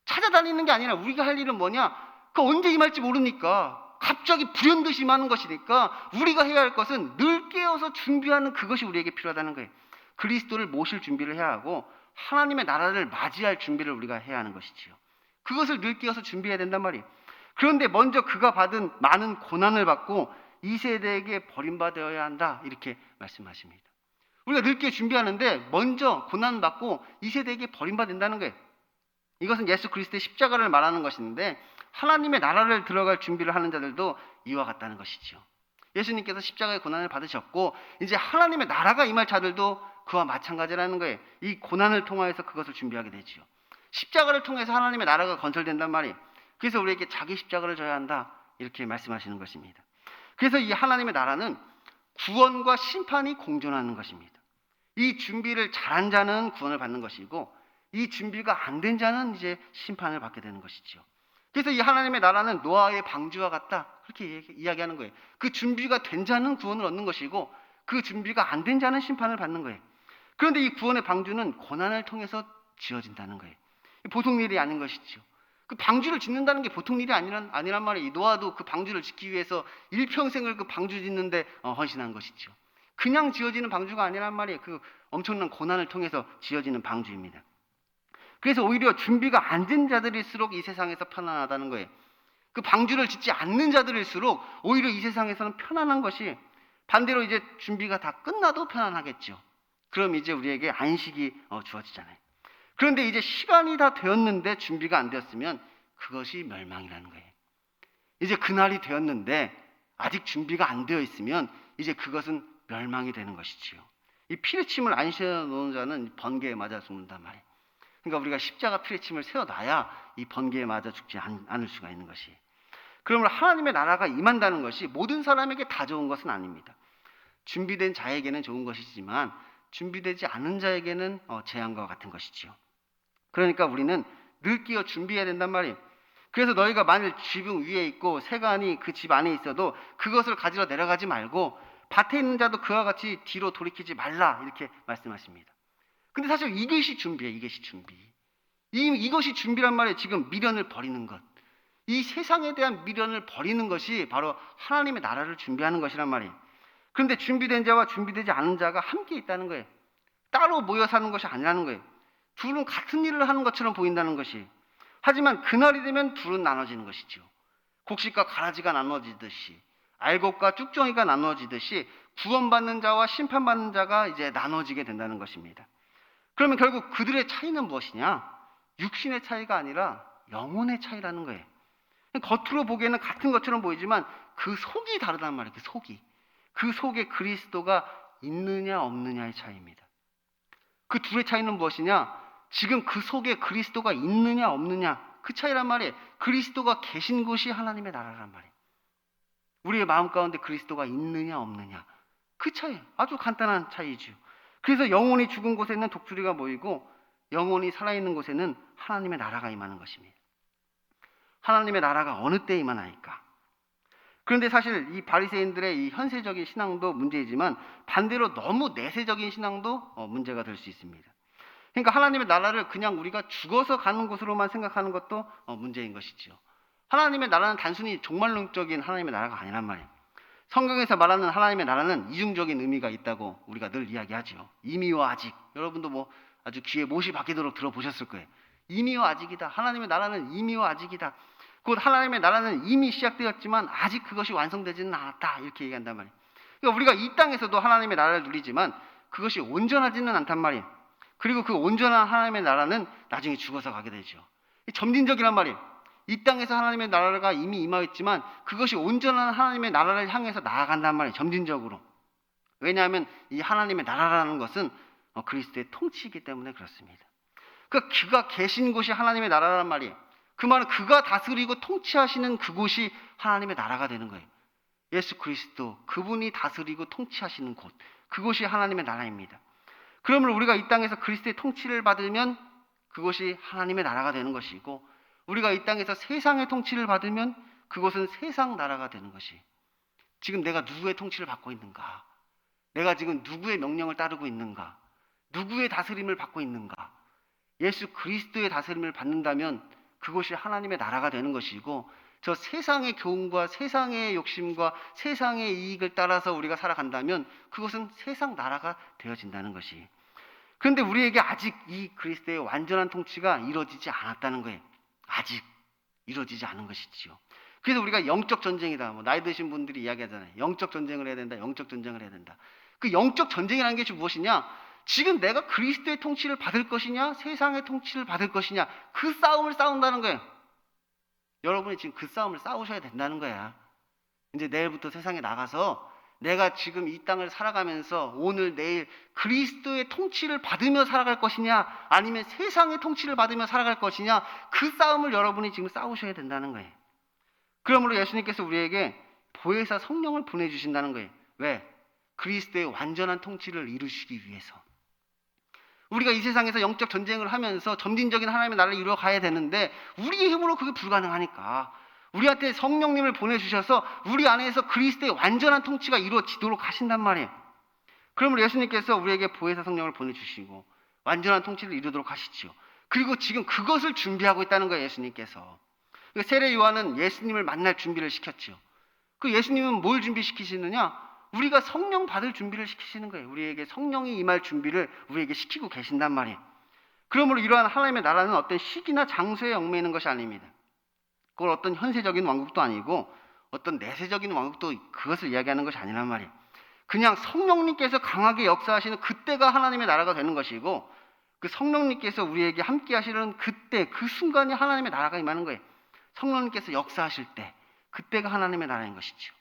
찾아다니는 게 아니라 우리가 할 일은 뭐냐? 그 언제 임할지 모르니까 갑자기 불현듯이 임하는 것이니까 우리가 해야 할 것은 늘 깨어서 준비하는 그것이 우리에게 필요하다는 거예요. 그리스도를 모실 준비를 해야 하고 하나님의 나라를 맞이할 준비를 우리가 해야 하는 것이지요. 그것을 늘 깨어서 준비해야 된단 말이에요. 그런데 먼저 그가 받은 많은 고난을 받고 이 세대에게 버림받아야 한다, 이렇게 말씀하십니다. 우리가 늘 깨어 준비하는데 먼저 고난받고 이 세대에게 버림받는다는 거예요. 이것은 예수 그리스도의 십자가를 말하는 것인데 하나님의 나라를 들어갈 준비를 하는 자들도 이와 같다는 것이죠. 예수님께서 십자가의 고난을 받으셨고 이제 하나님의 나라가 임할 자들도 그와 마찬가지라는 거예요. 이 고난을 통하여서 그것을 준비하게 되지요. 십자가를 통해서 하나님의 나라가 건설된단 말이에요. 그래서 우리에게 자기 십자가를 져야 한다 이렇게 말씀하시는 것입니다. 그래서 이 하나님의 나라는 구원과 심판이 공존하는 것입니다. 이 준비를 잘한 자는 구원을 받는 것이고 이 준비가 안 된 자는 이제 심판을 받게 되는 것이죠. 그래서 이 하나님의 나라는 노아의 방주와 같다 그렇게 이야기하는 거예요. 그 준비가 된 자는 구원을 얻는 것이고 그 준비가 안 된 자는 심판을 받는 거예요. 그런데 이 구원의 방주는 고난을 통해서 지어진다는 거예요. 보통 일이 아닌 것이죠. 그 방주를 짓는다는 게 보통 일이 아니란 말이에요. 이 노아도 그 방주를 짓기 위해서 일평생을 그 방주 짓는데 헌신한 것이죠. 그냥 지어지는 방주가 아니란 말이에요. 그 엄청난 고난을 통해서 지어지는 방주입니다. 그래서 오히려 준비가 안 된 자들일수록 이 세상에서 편안하다는 거예요. 그 방주를 짓지 않는 자들일수록 오히려 이 세상에서는 편안한 것이 반대로 이제 준비가 다 끝나도 편안하겠죠. 그럼 이제 우리에게 안식이 주어지잖아요. 그런데 이제 시간이 다 되었는데 준비가 안 되었으면 그것이 멸망이라는 거예요. 이제 그날이 되었는데 아직 준비가 안 되어 있으면 이제 그것은 멸망이 되는 것이지요. 이 피뢰침을 안 세워놓은 자는 번개에 맞아 죽는단 말이에요. 그러니까 우리가 십자가 피뢰침을 세워놔야 이 번개에 맞아 죽지 않을 수가 있는 것이. 그러므로 하나님의 나라가 임한다는 것이 모든 사람에게 다 좋은 것은 아닙니다. 준비된 자에게는 좋은 것이지만 준비되지 않은 자에게는 재앙과 같은 것이지요. 그러니까 우리는 늘 끼어 준비해야 된단 말이에요. 그래서 너희가 만일 지붕 위에 있고 새가 아니 그 집 안에 있어도 그것을 가지러 내려가지 말고 밭에 있는 자도 그와 같이 뒤로 돌이키지 말라 이렇게 말씀하십니다. 근데 사실 이것이 준비예요. 이것이 준비. 이것이 준비란 말이에요. 지금 미련을 버리는 것. 이 세상에 대한 미련을 버리는 것이 바로 하나님의 나라를 준비하는 것이란 말이에요. 그런데 준비된 자와 준비되지 않은 자가 함께 있다는 거예요. 따로 모여 사는 것이 아니라는 거예요. 둘은 같은 일을 하는 것처럼 보인다는 것이. 하지만 그날이 되면 둘은 나눠지는 것이죠. 곡식과 가라지가 나눠지듯이 알곡과 쭉정이가 나눠지듯이 구원받는 자와 심판받는 자가 이제 나눠지게 된다는 것입니다. 그러면 결국 그들의 차이는 무엇이냐? 육신의 차이가 아니라 영혼의 차이라는 거예요. 겉으로 보기에는 같은 것처럼 보이지만 그 속이 다르단 말이에요. 그 속이. 그 속에 그리스도가 있느냐 없느냐의 차이입니다. 그 둘의 차이는 무엇이냐? 지금 그 속에 그리스도가 있느냐 없느냐 그 차이란 말이에요. 그리스도가 계신 곳이 하나님의 나라란 말이에요. 우리의 마음 가운데 그리스도가 있느냐 없느냐 그 차이, 아주 간단한 차이죠. 그래서 영혼이 죽은 곳에는 독수리가 모이고 영혼이 살아있는 곳에는 하나님의 나라가 임하는 것입니다. 하나님의 나라가 어느 때 임하나이까? 그런데 사실 이 바리새인들의 이 현세적인 신앙도 문제이지만 반대로 너무 내세적인 신앙도 문제가 될 수 있습니다. 그러니까 하나님의 나라를 그냥 우리가 죽어서 가는 곳으로만 생각하는 것도 문제인 것이죠. 하나님의 나라는 단순히 종말론적인 하나님의 나라가 아니란 말이에요. 성경에서 말하는 하나님의 나라는 이중적인 의미가 있다고 우리가 늘 이야기하죠. 이미와 아직. 여러분도 뭐 아주 귀에 못이 박히도록 들어보셨을 거예요. 이미와 아직이다. 하나님의 나라는 이미와 아직이다. 곧 하나님의 나라는 이미 시작되었지만 아직 그것이 완성되지는 않았다. 이렇게 얘기한단 말이에요. 그러니까 우리가 이 땅에서도 하나님의 나라를 누리지만 그것이 온전하지는 않단 말이에요. 그리고 그 온전한 하나님의 나라는 나중에 죽어서 가게 되죠. 점진적이란 말이에요. 이 땅에서 하나님의 나라가 이미 임하였지만 그것이 온전한 하나님의 나라를 향해서 나아간단 말이에요. 점진적으로. 왜냐하면 이 하나님의 나라라는 것은 그리스도의 통치이기 때문에 그렇습니다. 그러니까 그가 계신 곳이 하나님의 나라란 말이에요. 그 말은 그가 다스리고 통치하시는 그곳이 하나님의 나라가 되는 거예요. 예수 그리스도, 그분이 다스리고 통치하시는 곳, 그곳이 하나님의 나라입니다. 그러면 우리가 이 땅에서 그리스도의 통치를 받으면 그것이 하나님의 나라가 되는 것이고, 우리가 이 땅에서 세상의 통치를 받으면 그것은 세상 나라가 되는 것이. 지금 내가 누구의 통치를 받고 있는가? 내가 지금 누구의 명령을 따르고 있는가? 누구의 다스림을 받고 있는가? 예수 그리스도의 다스림을 받는다면 그것이 하나님의 나라가 되는 것이고, 저 세상의 교훈과 세상의 욕심과 세상의 이익을 따라서 우리가 살아간다면 그것은 세상 나라가 되어진다는 것이. 그런데 우리에게 아직 이 그리스도의 완전한 통치가 이루어지지 않았다는 거예요. 아직 이루어지지 않은 것이지요. 그래서 우리가 영적 전쟁이다. 나이 드신 분들이 이야기하잖아요. 영적 전쟁을 해야 된다. 영적 전쟁을 해야 된다. 그 영적 전쟁이라는 게 무엇이냐? 지금 내가 그리스도의 통치를 받을 것이냐, 세상의 통치를 받을 것이냐, 그 싸움을 싸운다는 거예요. 여러분이 지금 그 싸움을 싸우셔야 된다는 거야. 이제 내일부터 세상에 나가서 내가 지금 이 땅을 살아가면서 오늘 내일 그리스도의 통치를 받으며 살아갈 것이냐 아니면 세상의 통치를 받으며 살아갈 것이냐, 그 싸움을 여러분이 지금 싸우셔야 된다는 거예요. 그러므로 예수님께서 우리에게 보혜사 성령을 보내주신다는 거예요. 왜? 그리스도의 완전한 통치를 이루시기 위해서. 우리가 이 세상에서 영적 전쟁을 하면서 점진적인 하나님의 나라를 이루어 가야 되는데 우리의 힘으로 그게 불가능하니까 우리한테 성령님을 보내주셔서 우리 안에서 그리스도의 완전한 통치가 이루어지도록 하신단 말이에요. 그러므로 예수님께서 우리에게 보혜사 성령을 보내주시고 완전한 통치를 이루도록 하시지요. 그리고 지금 그것을 준비하고 있다는 거예요, 예수님께서. 세례 요한은 예수님을 만날 준비를 시켰지요. 그 예수님은 뭘 준비시키시느냐? 우리가 성령 받을 준비를 시키시는 거예요. 우리에게 성령이 임할 준비를 우리에게 시키고 계신단 말이에요. 그러므로 이러한 하나님의 나라는 어떤 시기나 장소에 얽매이는 것이 아닙니다. 그걸 어떤 현세적인 왕국도 아니고 어떤 내세적인 왕국도 그것을 이야기하는 것이 아니란 말이에요. 그냥 성령님께서 강하게 역사하시는 그때가 하나님의 나라가 되는 것이고, 그 성령님께서 우리에게 함께 하시는 그때, 그 순간이 하나님의 나라가 임하는 거예요. 성령님께서 역사하실 때, 그때가 하나님의 나라인 것이죠.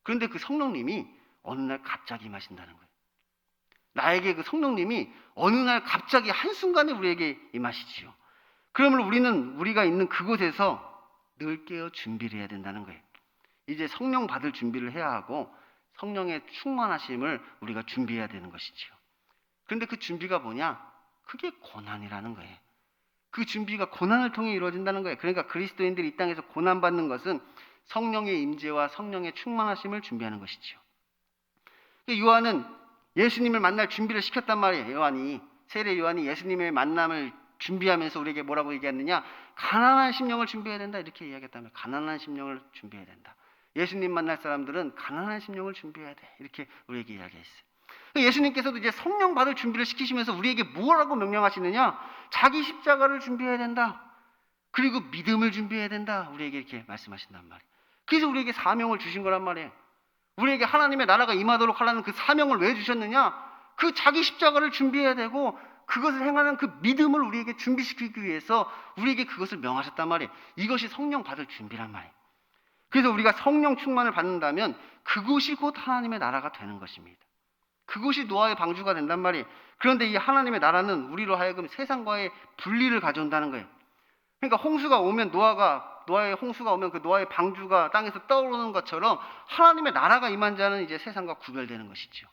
그런데 그 성령님이 어느 날 갑자기 임하신다는 거예요. 나에게 그 성령님이 어느 날 갑자기 한순간에 우리에게 임하시지요. 그러므로 우리는 우리가 있는 그곳에서 늘 깨어 준비를 해야 된다는 거예요. 이제 성령 받을 준비를 해야 하고 성령의 충만하심을 우리가 준비해야 되는 것이지요. 그런데 그 준비가 뭐냐? 그게 고난이라는 거예요. 그 준비가 고난을 통해 이루어진다는 거예요. 그러니까 그리스도인들이 이 땅에서 고난받는 것은 성령의 임재와 성령의 충만하심을 준비하는 것이지요. 요한은 예수님을 만날 준비를 시켰단 말이에요. 세례 요한이 예수님의 만남을 준비하면서 우리에게 뭐라고 얘기했느냐? 가난한 심령을 준비해야 된다, 이렇게 이야기했다면, 가난한 심령을 준비해야 된다. 예수님 만날 사람들은 가난한 심령을 준비해야 돼, 이렇게 우리에게 이야기했어요. 예수님께서도 이제 성령 받을 준비를 시키시면서 우리에게 뭐라고 명령하시느냐? 자기 십자가를 준비해야 된다. 그리고 믿음을 준비해야 된다. 우리에게 이렇게 말씀하신단 말이에요. 그래서 우리에게 사명을 주신 거란 말이에요. 우리에게 하나님의 나라가 임하도록 하라는 그 사명을 왜 주셨느냐? 그 자기 십자가를 준비해야 되고 그것을 행하는 그 믿음을 우리에게 준비시키기 위해서 우리에게 그것을 명하셨단 말이에요. 이것이 성령 받을 준비란 말이에요. 그래서 우리가 성령 충만을 받는다면 그곳이 곧 하나님의 나라가 되는 것입니다. 그곳이 노아의 방주가 된단 말이에요. 그런데 이 하나님의 나라는 우리로 하여금 세상과의 분리를 가져온다는 거예요. 그러니까 홍수가 오면 노아의 홍수가 오면 그 노아의 방주가 땅에서 떠오르는 것처럼 하나님의 나라가 임한 자는 이제 세상과 구별되는 것이죠.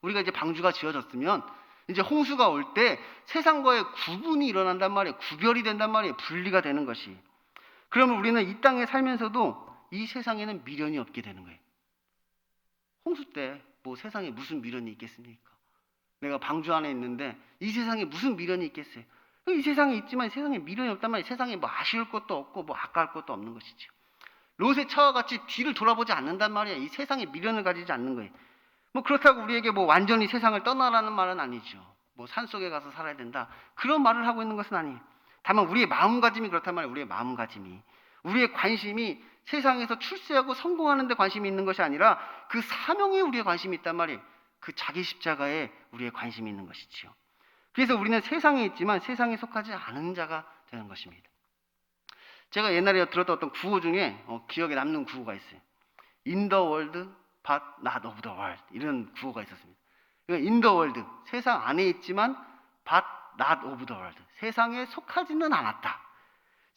우리가 이제 방주가 지어졌으면 이제 홍수가 올 때 세상과의 구분이 일어난단 말이에요. 구별이 된단 말이에요. 분리가 되는 것이. 그러면 우리는 이 땅에 살면서도 이 세상에는 미련이 없게 되는 거예요. 홍수 때 뭐 세상에 무슨 미련이 있겠습니까? 내가 방주 안에 있는데 이 세상에 무슨 미련이 있겠어요? 이 세상에 있지만 세상에 미련이 없단 말이에요. 세상에 뭐 아쉬울 것도 없고 뭐 아까울 것도 없는 것이죠. 롯의 차와 같이 뒤를 돌아보지 않는단 말이에요. 이 세상에 미련을 가지지 않는 거예요. 뭐 그렇다고 우리에게 뭐 완전히 세상을 떠나라는 말은 아니죠. 뭐 산속에 가서 살아야 된다, 그런 말을 하고 있는 것은 아니에요. 다만 우리의 마음가짐이 그렇단 말이에요. 우리의 마음가짐이, 우리의 관심이 세상에서 출세하고 성공하는 데 관심이 있는 것이 아니라 그 사명에 우리의 관심이 있단 말이에요. 그 자기 십자가에 우리의 관심이 있는 것이지요. 그래서 우리는 세상에 있지만 세상에 속하지 않은 자가 되는 것입니다. 제가 옛날에 들었던 어떤 구호 중에 기억에 남는 구호가 있어요. In the world, but not of the world, 이런 구호가 있었습니다. In the world, 세상 안에 있지만 but not of the world, 세상에 속하지는 않았다.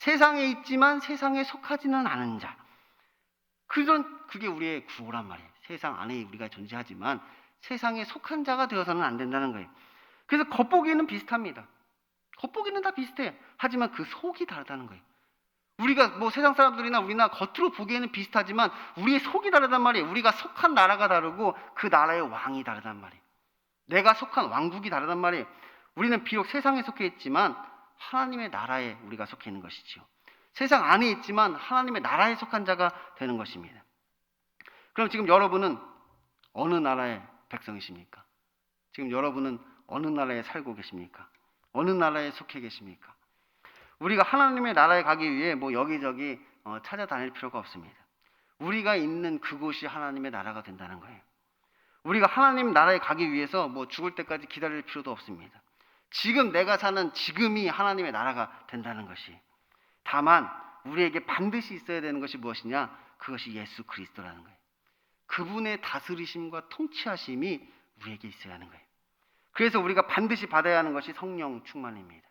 세상에 있지만 세상에 속하지는 않은 자. 그게 우리의 구호란 말이에요. 세상 안에 우리가 존재하지만 세상에 속한 자가 되어서는 안 된다는 거예요. 그래서 겉보기에는 비슷합니다. 겉보기는 다 비슷해요. 하지만 그 속이 다르다는 거예요. 우리가 뭐 세상 사람들이나 우리나 겉으로 보기에는 비슷하지만 우리의 속이 다르단 말이에요. 우리가 속한 나라가 다르고 그 나라의 왕이 다르단 말이에요. 내가 속한 왕국이 다르단 말이에요. 우리는 비록 세상에 속해 있지만 하나님의 나라에 우리가 속해 있는 것이지요. 세상 안에 있지만 하나님의 나라에 속한 자가 되는 것입니다. 그럼 지금 여러분은 어느 나라의 백성이십니까? 지금 여러분은 어느 나라에 살고 계십니까? 어느 나라에 속해 계십니까? 우리가 하나님의 나라에 가기 위해 뭐 여기저기 찾아다닐 필요가 없습니다. 우리가 있는 그곳이 하나님의 나라가 된다는 거예요. 우리가 하나님 나라에 가기 위해서 뭐 죽을 때까지 기다릴 필요도 없습니다. 지금 내가 사는 지금이 하나님의 나라가 된다는 것이. 다만 우리에게 반드시 있어야 되는 것이 무엇이냐? 그것이 예수 그리스도라는 거예요. 그분의 다스리심과 통치하심이 우리에게 있어야 하는 거예요. 그래서 우리가 반드시 받아야 하는 것이 성령 충만입니다.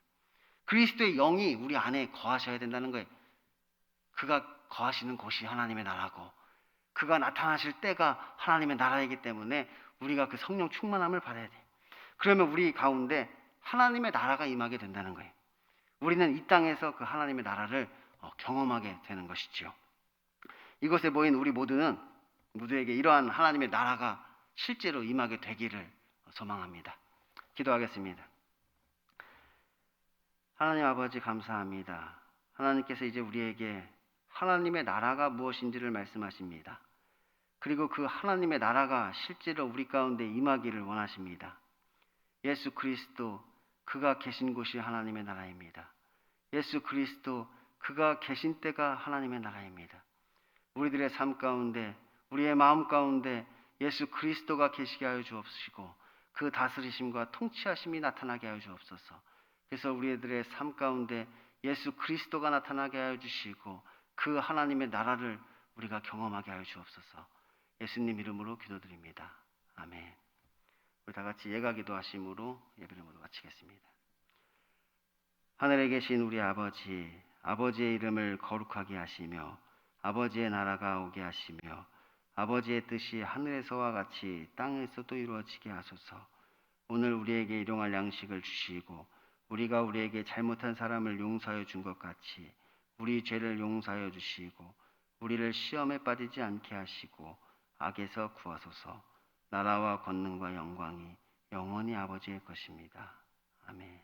그리스도의 영이 우리 안에 거하셔야 된다는 거예요. 그가 거하시는 곳이 하나님의 나라고 그가 나타나실 때가 하나님의 나라이기 때문에 우리가 그 성령 충만함을 받아야 돼요. 그러면 우리 가운데 하나님의 나라가 임하게 된다는 거예요. 우리는 이 땅에서 그 하나님의 나라를 경험하게 되는 것이지요. 이곳에 모인 우리 모두에게 이러한 하나님의 나라가 실제로 임하게 되기를 소망합니다. 기도하겠습니다. 하나님 아버지 감사합니다. 하나님께서 이제 우리에게 하나님의 나라가 무엇인지를 말씀하십니다. 그리고 그 하나님의 나라가 실제로 우리 가운데 임하기를 원하십니다. 예수 그리스도 그가 계신 곳이 하나님의 나라입니다. 예수 그리스도 그가 계신 때가 하나님의 나라입니다. 우리들의 삶 가운데 우리의 마음 가운데 예수 그리스도가 계시게 하여 주옵시고 그 다스리심과 통치하심이 나타나게 하여 주옵소서. 그래서 우리들의 삶 가운데 예수 그리스도가 나타나게 하여 주시고 그 하나님의 나라를 우리가 경험하게 하여 주옵소서. 예수님 이름으로 기도드립니다. 아멘. 우리 다 같이 예가 기도하심으로 예배를 모두 마치겠습니다. 하늘에 계신 우리 아버지, 아버지의 이름을 거룩하게 하시며 아버지의 나라가 오게 하시며 아버지의 뜻이 하늘에서와 같이 땅에서도 이루어지게 하소서. 오늘 우리에게 일용할 양식을 주시고 우리가 우리에게 잘못한 사람을 용서하여 준 것 같이 우리 죄를 용서하여 주시고 우리를 시험에 빠지지 않게 하시고 악에서 구하소서. 나라와 권능과 영광이 영원히 아버지의 것입니다. 아멘.